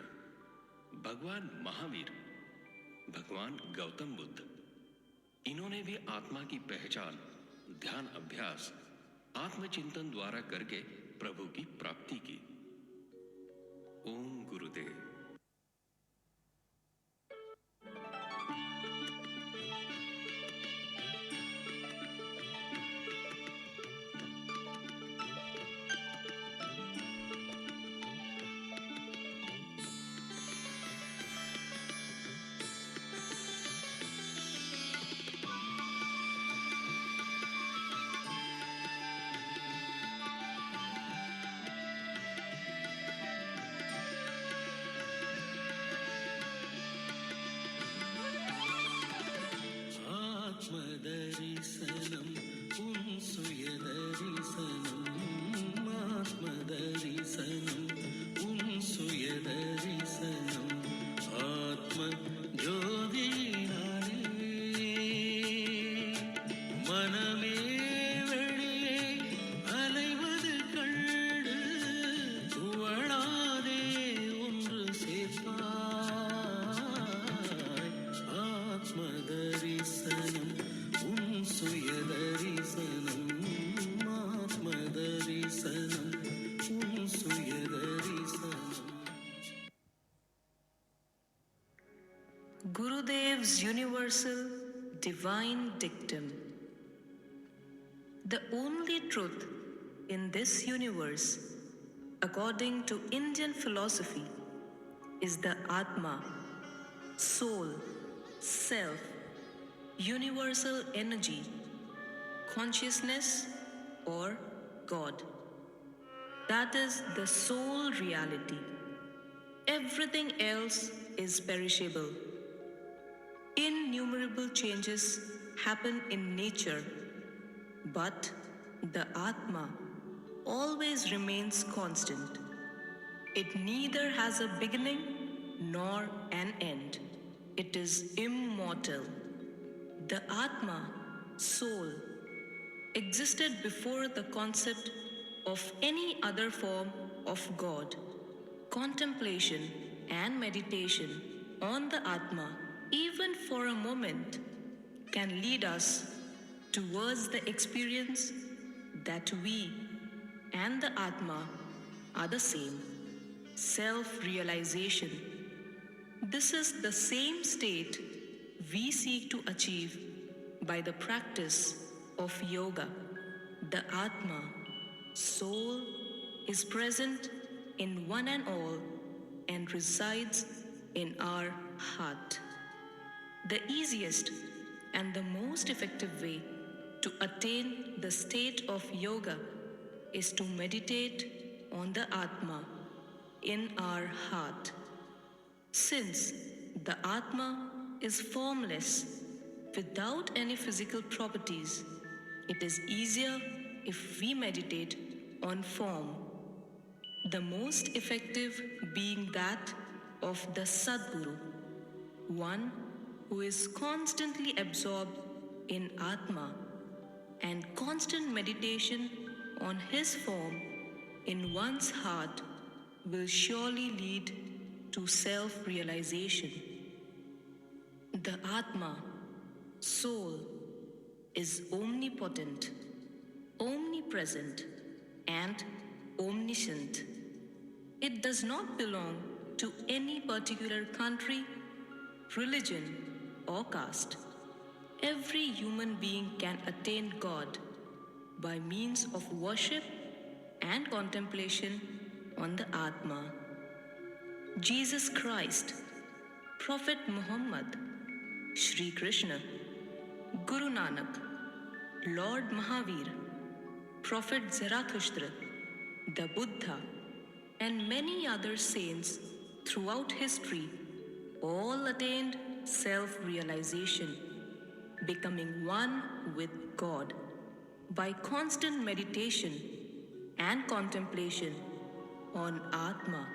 [SPEAKER 4] भगवान महावीर, भगवान गौतम बुद्ध, इन्होंने भी आत्मा की पहचान ध्यान अभ्यास आत्मचिंतन द्वारा करके प्रभु की प्राप्ति की। ओम गुरुदेव।
[SPEAKER 5] आत्मदर्शनम् उन सुयदर्शनम् आत्मदर्शनम् उन सुयदर्शनम् आत्म ज्योतिनाले मनमे வெளியே அலைவது கண்டு துவளாதே ஒன்று சேர்ப்பாய் ஆத்மதரிசனம் உன் சுயதரிசனம்
[SPEAKER 6] Gurudev's universal divine dictum. The only truth in this universe, according to Indian philosophy, is the Atma, soul, self, universal energy, consciousness, or God. That is the sole reality. Everything else is perishable. Innumerable changes happen in nature, but the Atma always remains constant. It neither has a beginning nor an end. It is immortal. The Atma, soul, existed before the concept of any other form of God. Contemplation and meditation on the Atma, even for a moment, can lead us towards the experience that we and the Atma are the same. Self-realization. This is the same state we seek to achieve by the practice of yoga. The Atma, soul, is present in one and all and resides in our heart. The easiest and the most effective way to attain the state of yoga is to meditate on the Atma in our heart. Since the Atma is formless, without any physical properties, it is easier if we meditate on form. The most effective being that of the Sadguru, one who is constantly absorbed in Atma, and constant meditation on his form in one's heart will surely lead to self-realization. The Atma, soul, is omnipotent, omnipresent, and omniscient. It does not belong to any particular country, religion, or caste. Every human being can attain God by means of worship and contemplation on the Atma. Jesus Christ, Prophet Muhammad, Shri Krishna, Guru Nanak, Lord Mahavir, Prophet Zarathustra, the Buddha, and many other saints throughout history all attained self-realization, becoming one with God by constant meditation and contemplation on Atma.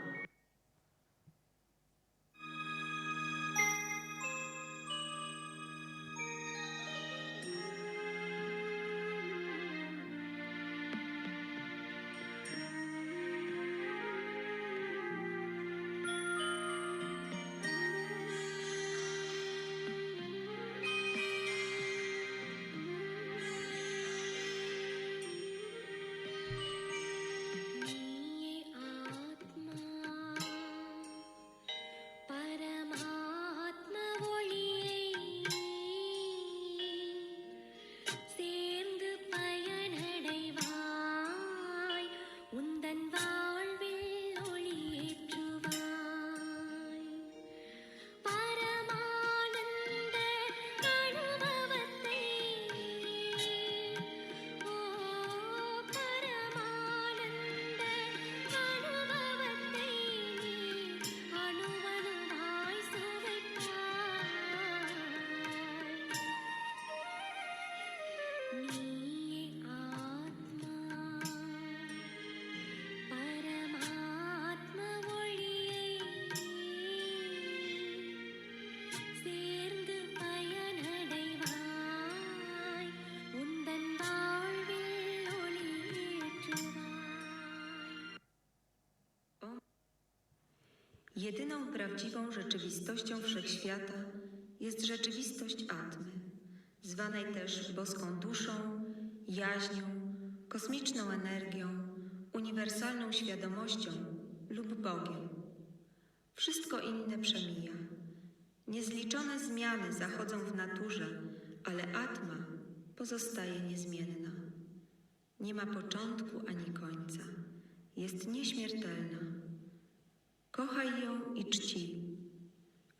[SPEAKER 7] Jedyną prawdziwą rzeczywistością wszechświata jest rzeczywistość Atmy, zwanej też boską duszą, jaźnią, kosmiczną energią, uniwersalną świadomością lub Bogiem. Wszystko inne przemija. Niezliczone zmiany zachodzą w naturze, ale atma pozostaje niezmienna. Nie ma początku ani końca. Jest nieśmiertelna. Kochaj ją i czci.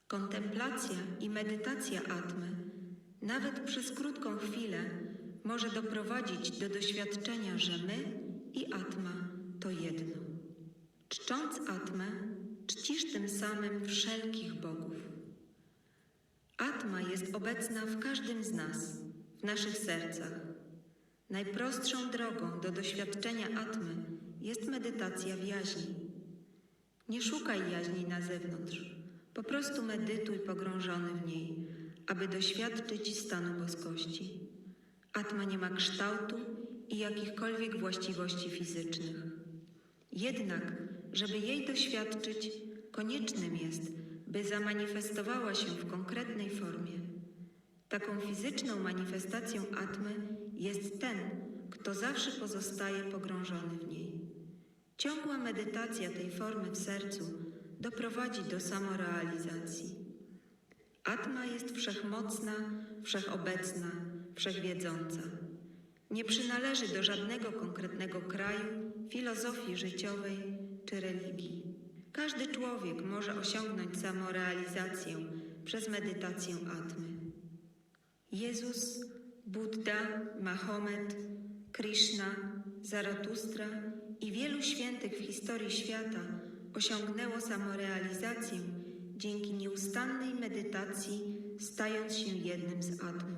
[SPEAKER 7] Kontemplacja i medytacja atmy, nawet przez krótką chwilę, może doprowadzić do doświadczenia, że my i atma to jedno. Czcząc atmę, czcisz tym samym wszelkich bogów. Atma jest obecna w każdym z nas, w naszych sercach. Najprostszą drogą do doświadczenia atmy jest medytacja w jaźni. Nie szukaj jaźni na zewnątrz, po prostu medytuj pogrążony w niej, aby doświadczyć stanu boskości. Atma nie ma kształtu i jakichkolwiek właściwości fizycznych. Jednak, żeby jej doświadczyć, koniecznym jest, by zamanifestowała się w konkretnej formie. Taką fizyczną manifestacją atmy jest ten, kto zawsze pozostaje pogrążony w niej. Ciągła medytacja tej formy w sercu doprowadzi do samorealizacji. Atma jest wszechmocna, wszechobecna, wszechwiedząca. Nie przynależy do żadnego konkretnego kraju, filozofii życiowej czy religii. Każdy człowiek może osiągnąć samorealizację przez medytację atmy. Jezus, Buddha, Mahomet, Krishna, Zaratustra i wielu świętych w historii świata osiągnęło samorealizację dzięki nieustannej medytacji, stając się jednym z atmą.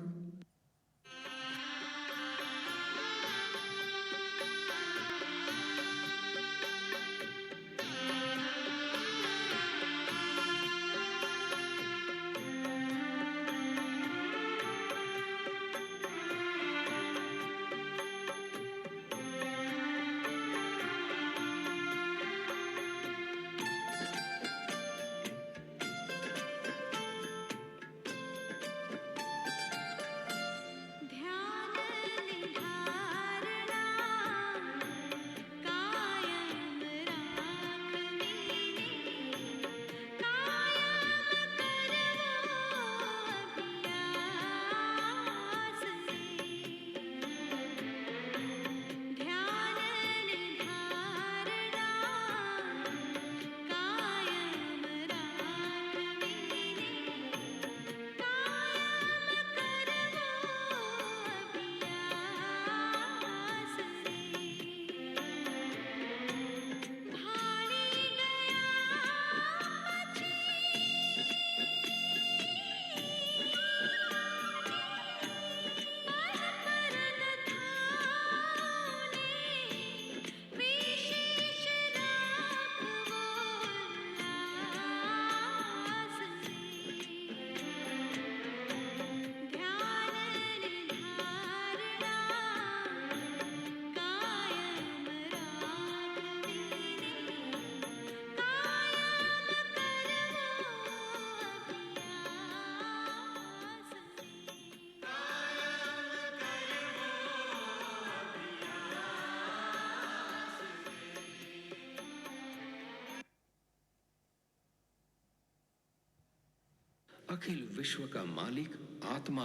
[SPEAKER 4] अखिल विश्व का मालिक आत्मा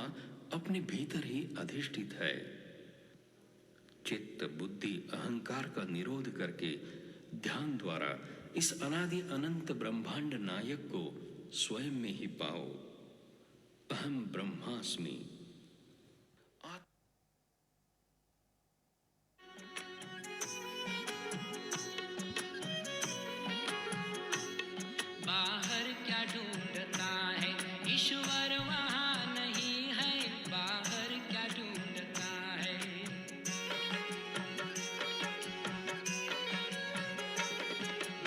[SPEAKER 4] अपने भीतर ही अधिष्ठित है। चित्त, बुद्धि, अहंकार का निरोध करके ध्यान द्वारा इस अनादि अनंत ब्रह्मांड नायक को स्वयं में ही पाओ। अहम ब्रह्मास्मि।
[SPEAKER 5] बाहर क्या ढूंढता है ईश्वर वहाँ नहीं है। बाहर क्या ढूंढता है।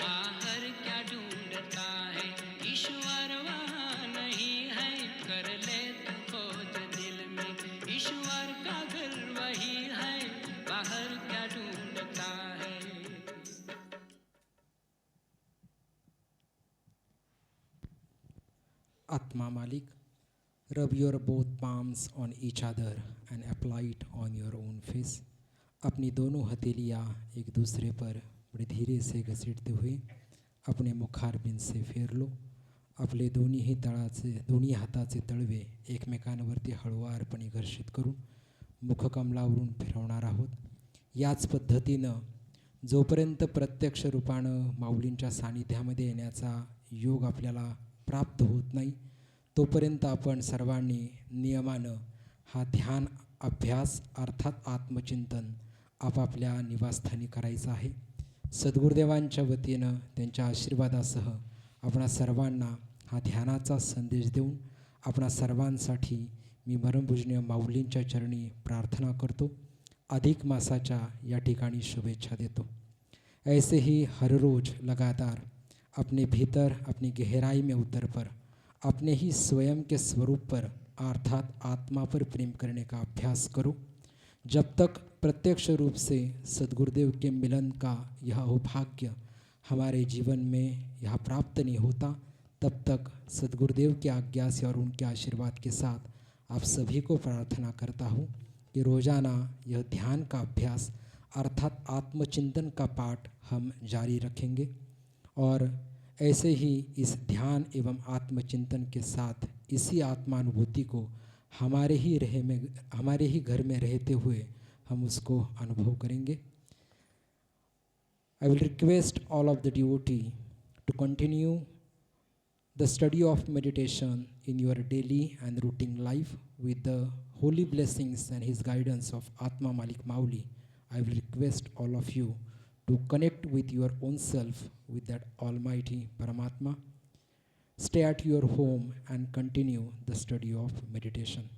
[SPEAKER 5] बाहर क्या ढूंढता है ईश्वर वहाँ नहीं है। कर ले तू खोज दिल में ईश्वर का घर वही है। बाहर क्या ढूंढता है।
[SPEAKER 1] Atma Malik, rub your both palms on each other and apply it on your own face. अपनी दोनों हथेलियाँ एक दूसरे पर बड़े धीरे से घसीटते हुए अपने मुखारबिंद से फेर लो आपले दोन्ही हाताचे तळवे एकमेकांवरती हळुवारपणे घर्षित करून मुखकमलावरून फिरवणार आहोत. याच पद्धतीनं जोपर्यंत प्रत्यक्ष रूपानं माऊलींच्या सानिध्यामध्ये येण्याचा योग आपल्याला प्राप्त होत नाही तोपर्यंत आपण सर्वांनी नियमानं हा ध्यान अभ्यास अर्थात आत्मचिंतन आपापल्या निवासस्थानी करायचं आहे. सद्गुरुदेवांच्या वतीनं त्यांच्या आशीर्वादासह आपणा सर्वांना हा ध्यानाचा संदेश देऊन आपणा सर्वांसाठी मी परमपूजनीय माऊलींच्या चरणी प्रार्थना करतो. अधिक मासाच्या या ठिकाणी शुभेच्छा देतो. ऐसे ही हर रोज लगातार अपने भीतर अपनी गहराई में उतर पर अपने ही स्वयं के स्वरूप पर अर्थात आत्मा पर प्रेम करने का अभ्यास करो. जब तक प्रत्यक्ष रूप से सद्गुरुदेव के मिलन का यह सौभाग्य हमारे जीवन में यह प्राप्त नहीं होता तब तक सद्गुरुदेव की आज्ञा से और उनके आशीर्वाद के साथ आप सभी को प्रार्थना करता हूँ कि रोज़ाना यह ध्यान का अभ्यास अर्थात आत्मचिंतन का पाठ हम जारी रखेंगे और ऐसे ही इस ध्यान एवं आत्मचिंतन के साथ इसी आत्मानुभूति को हमारे ही घर में रहते हुए हम उसको अनुभव करेंगे. I will request all of the devotee to continue the study of meditation in your daily and routine life with the holy blessings and his guidance of Atma Malik Mauli. I will request all of you to connect with your own self with that Almighty Paramatma. Stay at your home and continue the study of meditation.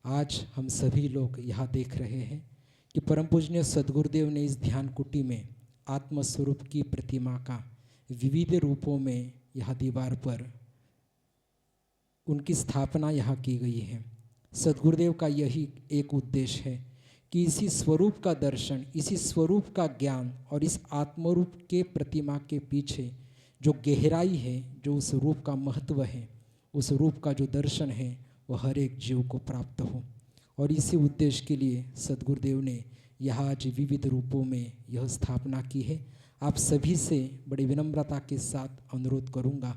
[SPEAKER 1] आज हम सभी लोग यहाँ देख रहे हैं कि परम पूजनीय सद्गुरुदेव ने इस ध्यान कुटी में आत्मस्वरूप की प्रतिमा का विविध रूपों में यह दीवार पर उनकी स्थापना यहाँ की गई है. सद्गुरुदेव का यही एक उद्देश्य है कि इसी स्वरूप का दर्शन, इसी स्वरूप का ज्ञान और इस आत्मरूप के प्रतिमा के पीछे जो गहराई है, जो उस रूप का महत्व है, उस रूप का जो दर्शन है वह हर एक जीव को प्राप्त हो. और इसी उद्देश्य के लिए सद्गुरुदेव ने यहाँ आज विविध रूपों में यह स्थापना की है. आप सभी से बड़ी विनम्रता के साथ अनुरोध करूँगा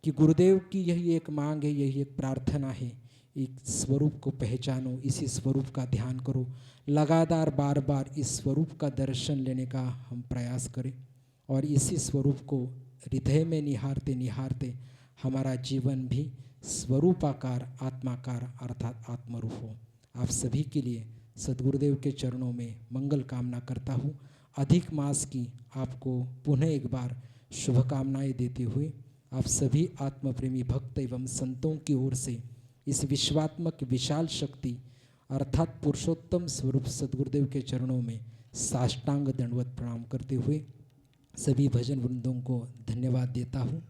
[SPEAKER 1] कि गुरुदेव की यही एक मांग है, यही एक प्रार्थना है, इस स्वरूप को पहचानो, इसी स्वरूप का ध्यान करो, लगातार बार बार इस स्वरूप का दर्शन लेने का हम प्रयास करें और इसी स्वरूप को हृदय में निहारते निहारते हमारा जीवन भी स्वरूपाकार आत्माकार अर्थात आत्मरूप हो. आप सभी के लिए सद्गुरुदेव के चरणों में मंगल कामना करता हूँ. अधिक मास की आपको पुनः एक बार शुभकामनाएं देते हुए आप सभी आत्मप्रेमी भक्त एवं संतों की ओर से इस विश्वात्मक विशाल शक्ति अर्थात पुरुषोत्तम स्वरूप सद्गुरुदेव के चरणों में साष्टांग दंडवत प्रणाम करते हुए सभी भजन वृंदों को धन्यवाद देता हूँ.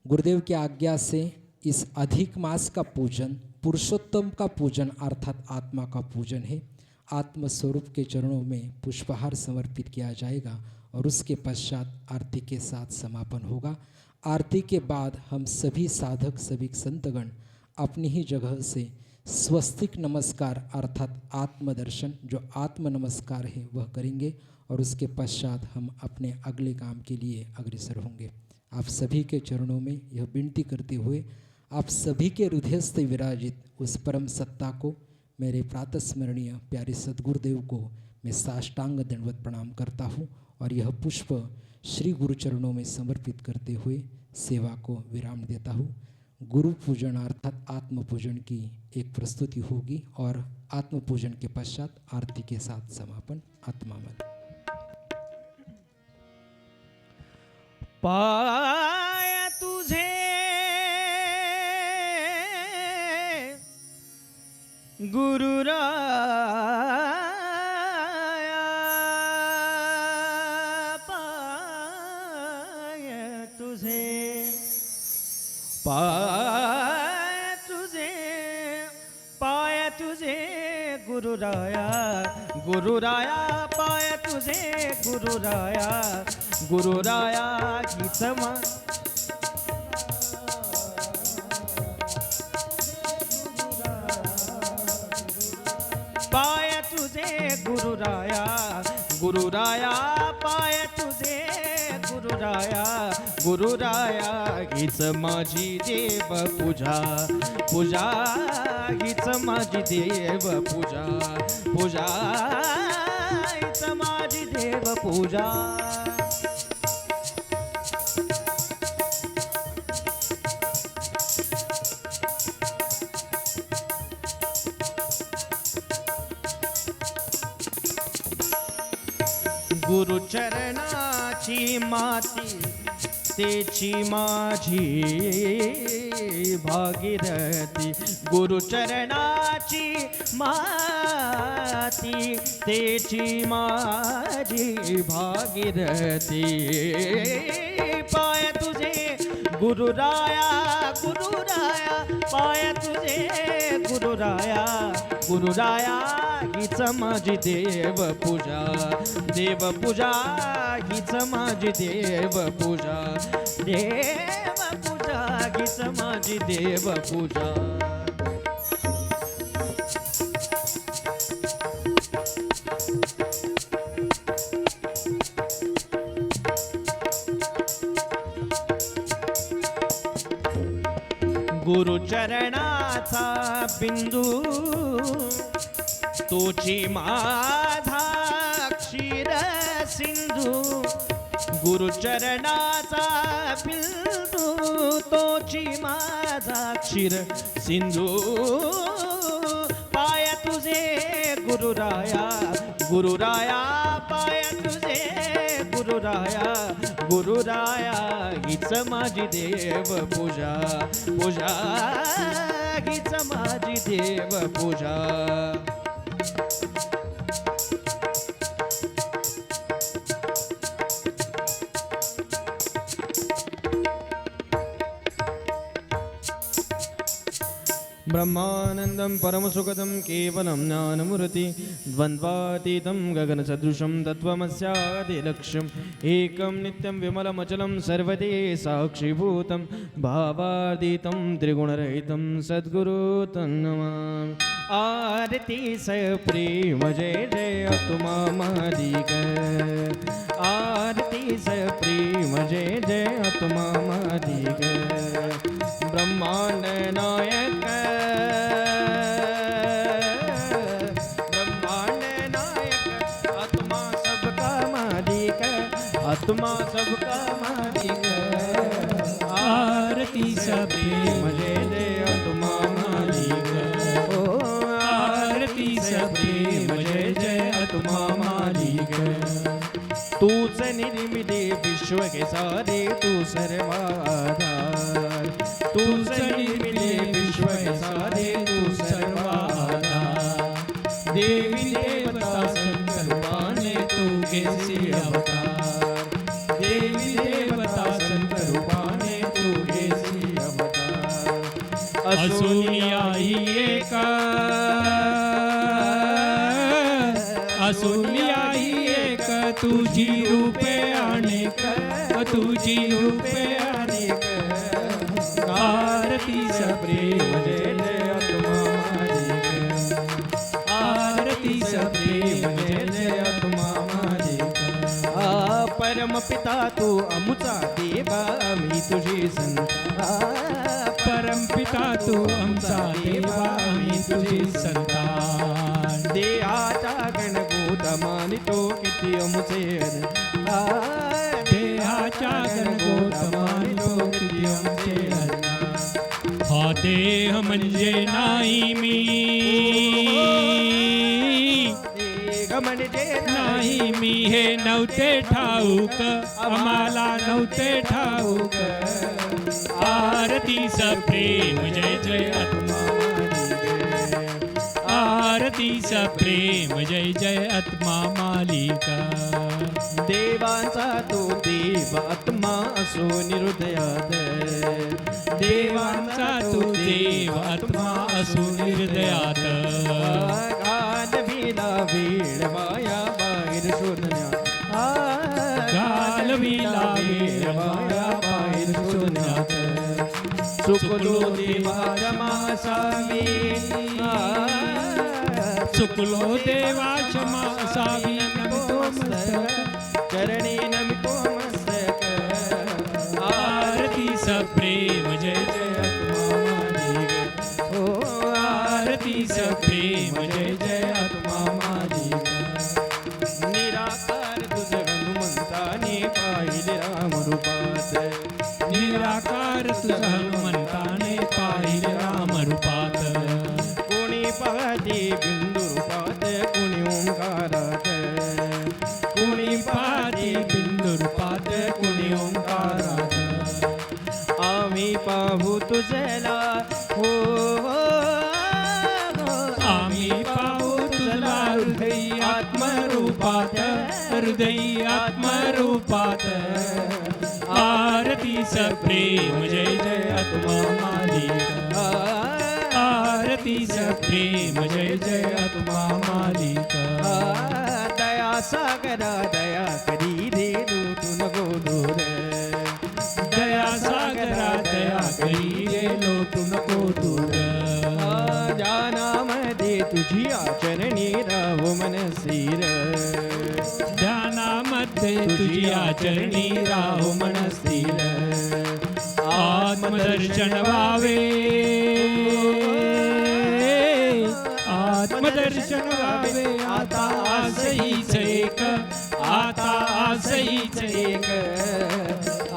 [SPEAKER 1] गुरुदेव की आज्ञा से इस अधिक मास का पूजन पुरुषोत्तम का पूजन अर्थात आत्मा का पूजन है. आत्मस्वरूप के चरणों में पुष्पहार समर्पित किया जाएगा और उसके पश्चात आरती के साथ समापन होगा. आरती के बाद हम सभी साधक सभी संतगण अपनी ही जगह से स्वस्तिक नमस्कार अर्थात आत्मदर्शन जो आत्म नमस्कार है वह करेंगे और उसके पश्चात हम अपने अगले काम के लिए अग्रसर होंगे. आप सभी के चरणों में यह विनती करते हुए आप सभी के हृदयस्थ विराजित उस परम सत्ता को मेरे प्रातः स्मरणीय प्यारे सद्गुरुदेव को मैं साष्टांग दंडवत प्रणाम करता हूँ और यह पुष्प श्री गुरु चरणों में समर्पित करते हुए सेवा को विराम देता हूँ. गुरु पूजन अर्थात आत्म पूजन की एक प्रस्तुति होगी और आत्म पूजन के पश्चात आरती के साथ समापन. आत्मा मन
[SPEAKER 2] पाय तुझे गुरुराया पाय तुझे पाय तुझे गुरुराया गुरुराया पाय तुझे गुरुराया गुरुराया की समा पाय तुझे गुरुराया गुरुराया पाय तुझे गुरुराया गुरुराया हीच माझी देव पूजा पूजा हीच माझी देव पूजा पूजा हीच माझी देव पूजा गुरुचरणाची माती तेची माझी भागीरथी गुरुचरणाची माती तेची माझी भागीरथी पाय तुझे गुरुराया गुरुराया पाय तुझे गुरुराया गुरुराया हीच माझी देव पूजा हीच माझी देव पूजा हीच माझी देव पूजा गुरुचरणाचा बिंदू तोची माझा क्षीर सिंधू गुरुचरणाचा बिंदू तोची माझा क्षीर सिंधू पाय तुझे गुरुराया गुरुराया पाय तुझे गुरुराया गुरुराया हीच माझी देव पूजा पूजा हीच माझी देव पूजा ब्रह्मानन्दं परमसुखदं केवलं ज्ञानमूर्ति द्वन्द्वातीतं गगनसदृशं तत्त्वमस्यादिलक्ष्यम् एकं नित्यं विमलमचलं सर्वदे साक्षीभूतं भावातीतं त्रिगुणरहितं सद्गुरुतं नमामि आरती सप्रेम जय जय तुमादिक आरती सप्रेम जय जय तुमादिक ब्रह्मांड नायक आत्मा सबका मालिक आरती सप्रेम जय जय आत्मा मालिक ओ आरती सप्रेम जय जय आत्मा मालिक तूच निर्मिते विश्व के सारे तू सर्वाधार तूच निर्मिते विश्व के सारे तू सर्वाधार देवी देवता संकल्पाने तू कैसी अवतार देवी देवता संत रूपाने तू कैसी अवतार असुनियाई एक असुनियाई एक तुझी रूपे अनेक तुझी रूपे अनेक आरती सप्रेम जय जय आत्मा मालिक आरती सप्रेम जय जय आत्मा मालिक परम पिता तू अमुचा देवा आम्ही तुझे संतान परम पिता तू आमचा देवा आम्ही तुझे संतान देहाचा गणगोत मानितो किती अमुचे देहाच्या गणगोत मानितो किती अमुचे हा देह म्हणजे नाही मी नाही मी हे नव्हते ठाऊक आम्हाला नव्हते ठाऊक आरती सप्रेम जय जय आत्मा आरती सप्रेम जय जय आत्मा मालिका देवांचा तो देव आत्मा असो निर्दयात देवांचा तो देव आत्मा असो निर्दयात वेळ वाया बाहेर शोधण्यात घालविला वेळ वाया बाहेर शोधण्यात चुकलो देवाच्या मासावी चुकलो देवाच्या मासावी नमितो मस्तक चरणी नमितो मस्तक प्रेम जय जय आत्मा माझी
[SPEAKER 8] निराकार तुझ हनुमंताने पाहिले राम रूपात
[SPEAKER 2] निराकार तुझ हनुमंताने पाहिले राम रूपात
[SPEAKER 8] कोणी पाहते बिंदू रूपात कोणी ओंकारात
[SPEAKER 2] कुणी पाहते बिंदू रूपात कुणी ओंकारात
[SPEAKER 8] आम्ही पाहू तुझला हो
[SPEAKER 2] आम्ही पाहू तुझला हृदयी आत्मरूपात हृदयी आत्मरूपात आरतीच प्रेम जय जय आत्मा मालिक आरतीच प्रेम जय जय आत्मा मालिक
[SPEAKER 8] दया सागरा दया करी दे तू नको दूर
[SPEAKER 2] दया सागरा दया करी गेलो तू नको दूर
[SPEAKER 8] ध्यानामध्ये तुझी आचरणी राहो मनसीर
[SPEAKER 2] ध्यानामध्ये तुझी आचरणी राहो मनस्थिर आत्मदर्शन व्हावे आत्मदर्शन व्हावे आता आसईच एक आता आसईच एक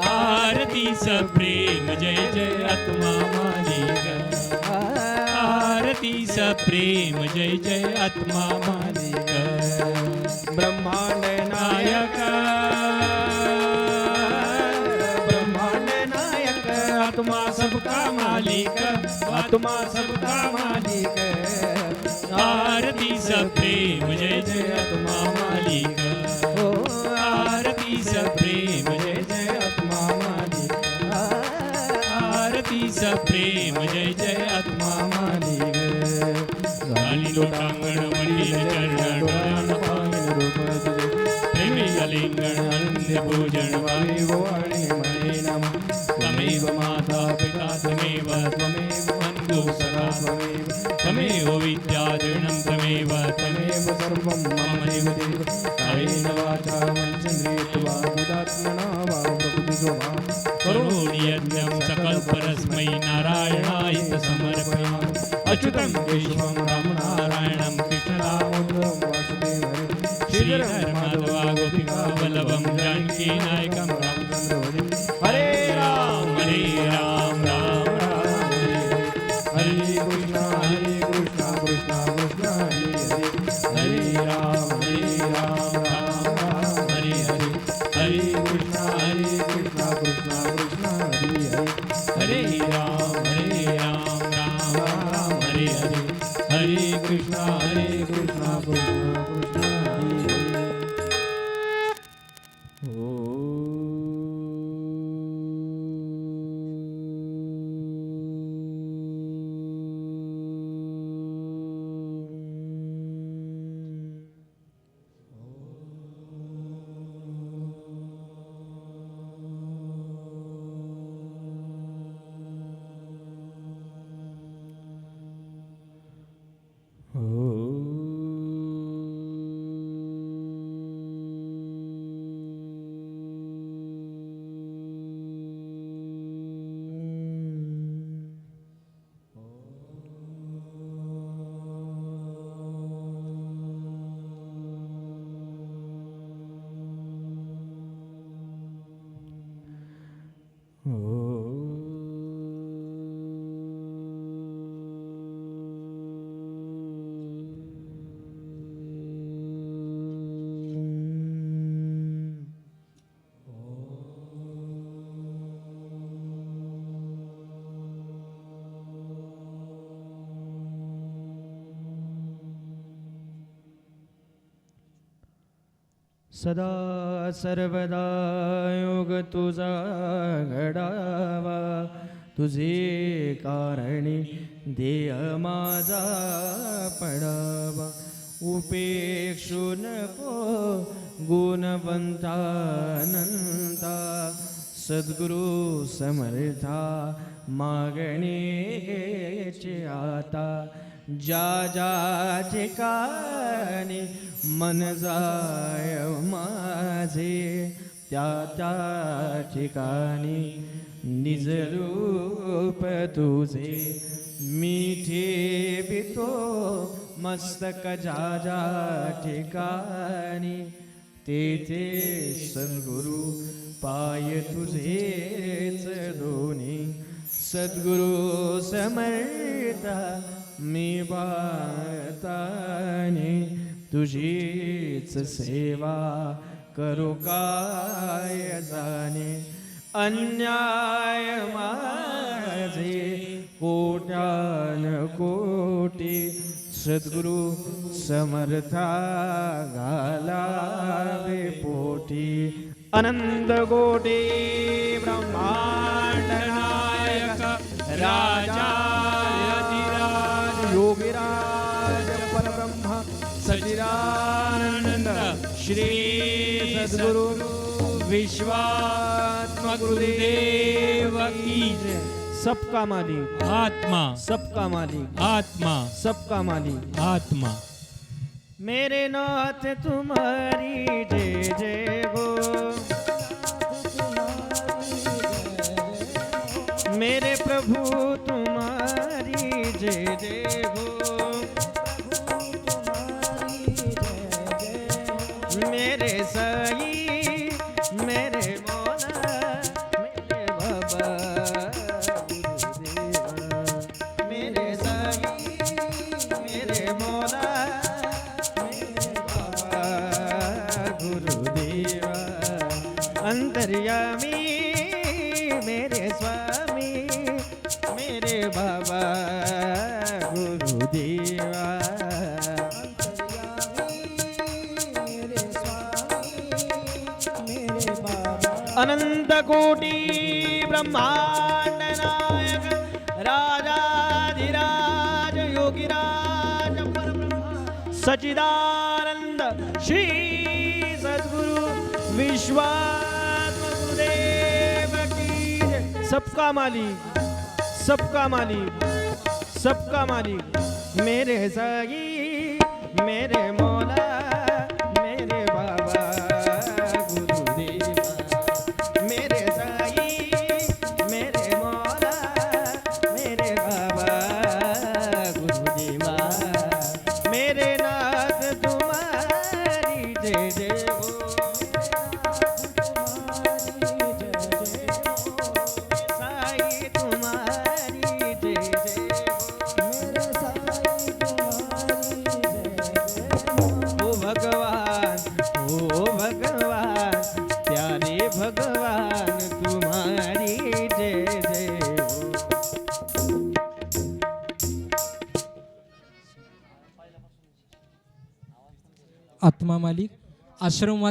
[SPEAKER 2] आरतीच प्रेम जय जय आत्मा मालिक आरतीच प्रेम जय जय आत्मा मालिक
[SPEAKER 8] ब्रह्मांड
[SPEAKER 2] नायक
[SPEAKER 8] ब्रह्मांड नायक
[SPEAKER 2] आत्मा सबका मालिक आत्मा सबका मालिक आरतीच प्रेम जय जय आत्मा मालिक
[SPEAKER 8] हो
[SPEAKER 2] आरतीच प्रेम जय जय आत्मा मालिक आरतीच प्रेम जय जय आत्मा मालिक गाली लोटांगण वडील चरण डोळ्यान पाहिन रूप तुझे प्रेमी लिंगण अंध्य पूजन वावे वो आणि मने नाम त्वमेव माता पिता त्वमेव त्वमेव बंधु सखा त्वमेव त्वमेव विद्याधृणं त्वमेव त्वमेव सर्वं मम देव कायेन वाचा मनसेन्द्रियेण वा बुद्धात्मना वा प्रकृतितो वा करोमि यज्ञं सकलपरस्मै नारायणाय समर्पयामि अच्युतं केशवं रामनारायणं कृष्णदामोदरं वासुदेवं श्रीधर माधवा गोपिका वल्लभं जानकी नायकं रामचन्द्र हरे राम राम राम हरे कृष्ण कृष्ण कृष्ण हरे राम राम राम हरे हरे हरे कृष्ण कृष्ण कृष्ण हरे राम राम राम हरे हरे हरे कृष्ण कृष्ण कृष्ण हरे
[SPEAKER 8] सदा सर्वदा योग तुझा घडावा तुझे कारणे देह माझा पडावा उपेक्षु नको गुणवंता अनंता सद्गुरु समर्था मागणेचे आता ज्या ज्या ठिकाणी मन जाय माझे त्या त्या ठिकाणी निज रूप तुझे मी ठेवितो मस्तक जाजा ठिकाणी तेथे सद्गुरु पाय तुझेच दोन्ही सद्गुरु समर्था मी पाहताने तुझीच सेवा करू काय जाणे अन्याय माझे कोट्यान कोटी सद्गुरु समर्था घालावे पोटी अनंत कोटी ब्रह्मांड नायक राजा योगीराज परब्रह्म सच्चिदानंद श्री सद्गुरु विश्वात्मा गुरुदेव की जय। सबका मालिक
[SPEAKER 2] आत्मा,
[SPEAKER 8] सबका मालिक
[SPEAKER 2] आत्मा,
[SPEAKER 8] सबका मालिक
[SPEAKER 2] आत्मा।
[SPEAKER 8] मेरे नाथ तुम्हारी जय जय हो मेरे प्रभु तुम्हारी जय जय हो मेरे साई मेरे मौला मेरे बाबा गुरुदेवा मेरे साई मेरे मौला मेरे बाबा गुरुदेवा अंतर्यामी मेरे स्वामी मेरे बाबा गुरुदेवा अनंत कोटि ब्रह्मांड नायक राजाधिराज योगीराज परब्रह्म सच्चिदानंद श्री सद्गुरु विश्वात्मा गुरुदेव की जय। सबका मालिक सबका मालिक सबका मालिक मेरे साई मेरे मौला मेरे बाबा गुरुदेवा मेरे साई मेरे मौला मेरे बाबा गुरुदेवा मेरे नाथ तुम्हारी जय जय हो साई तुम्हारी जय जय हो भगवान प्यारे भगवान तुम्हारी जय जय हो
[SPEAKER 1] आत्मा मालिक आश्रम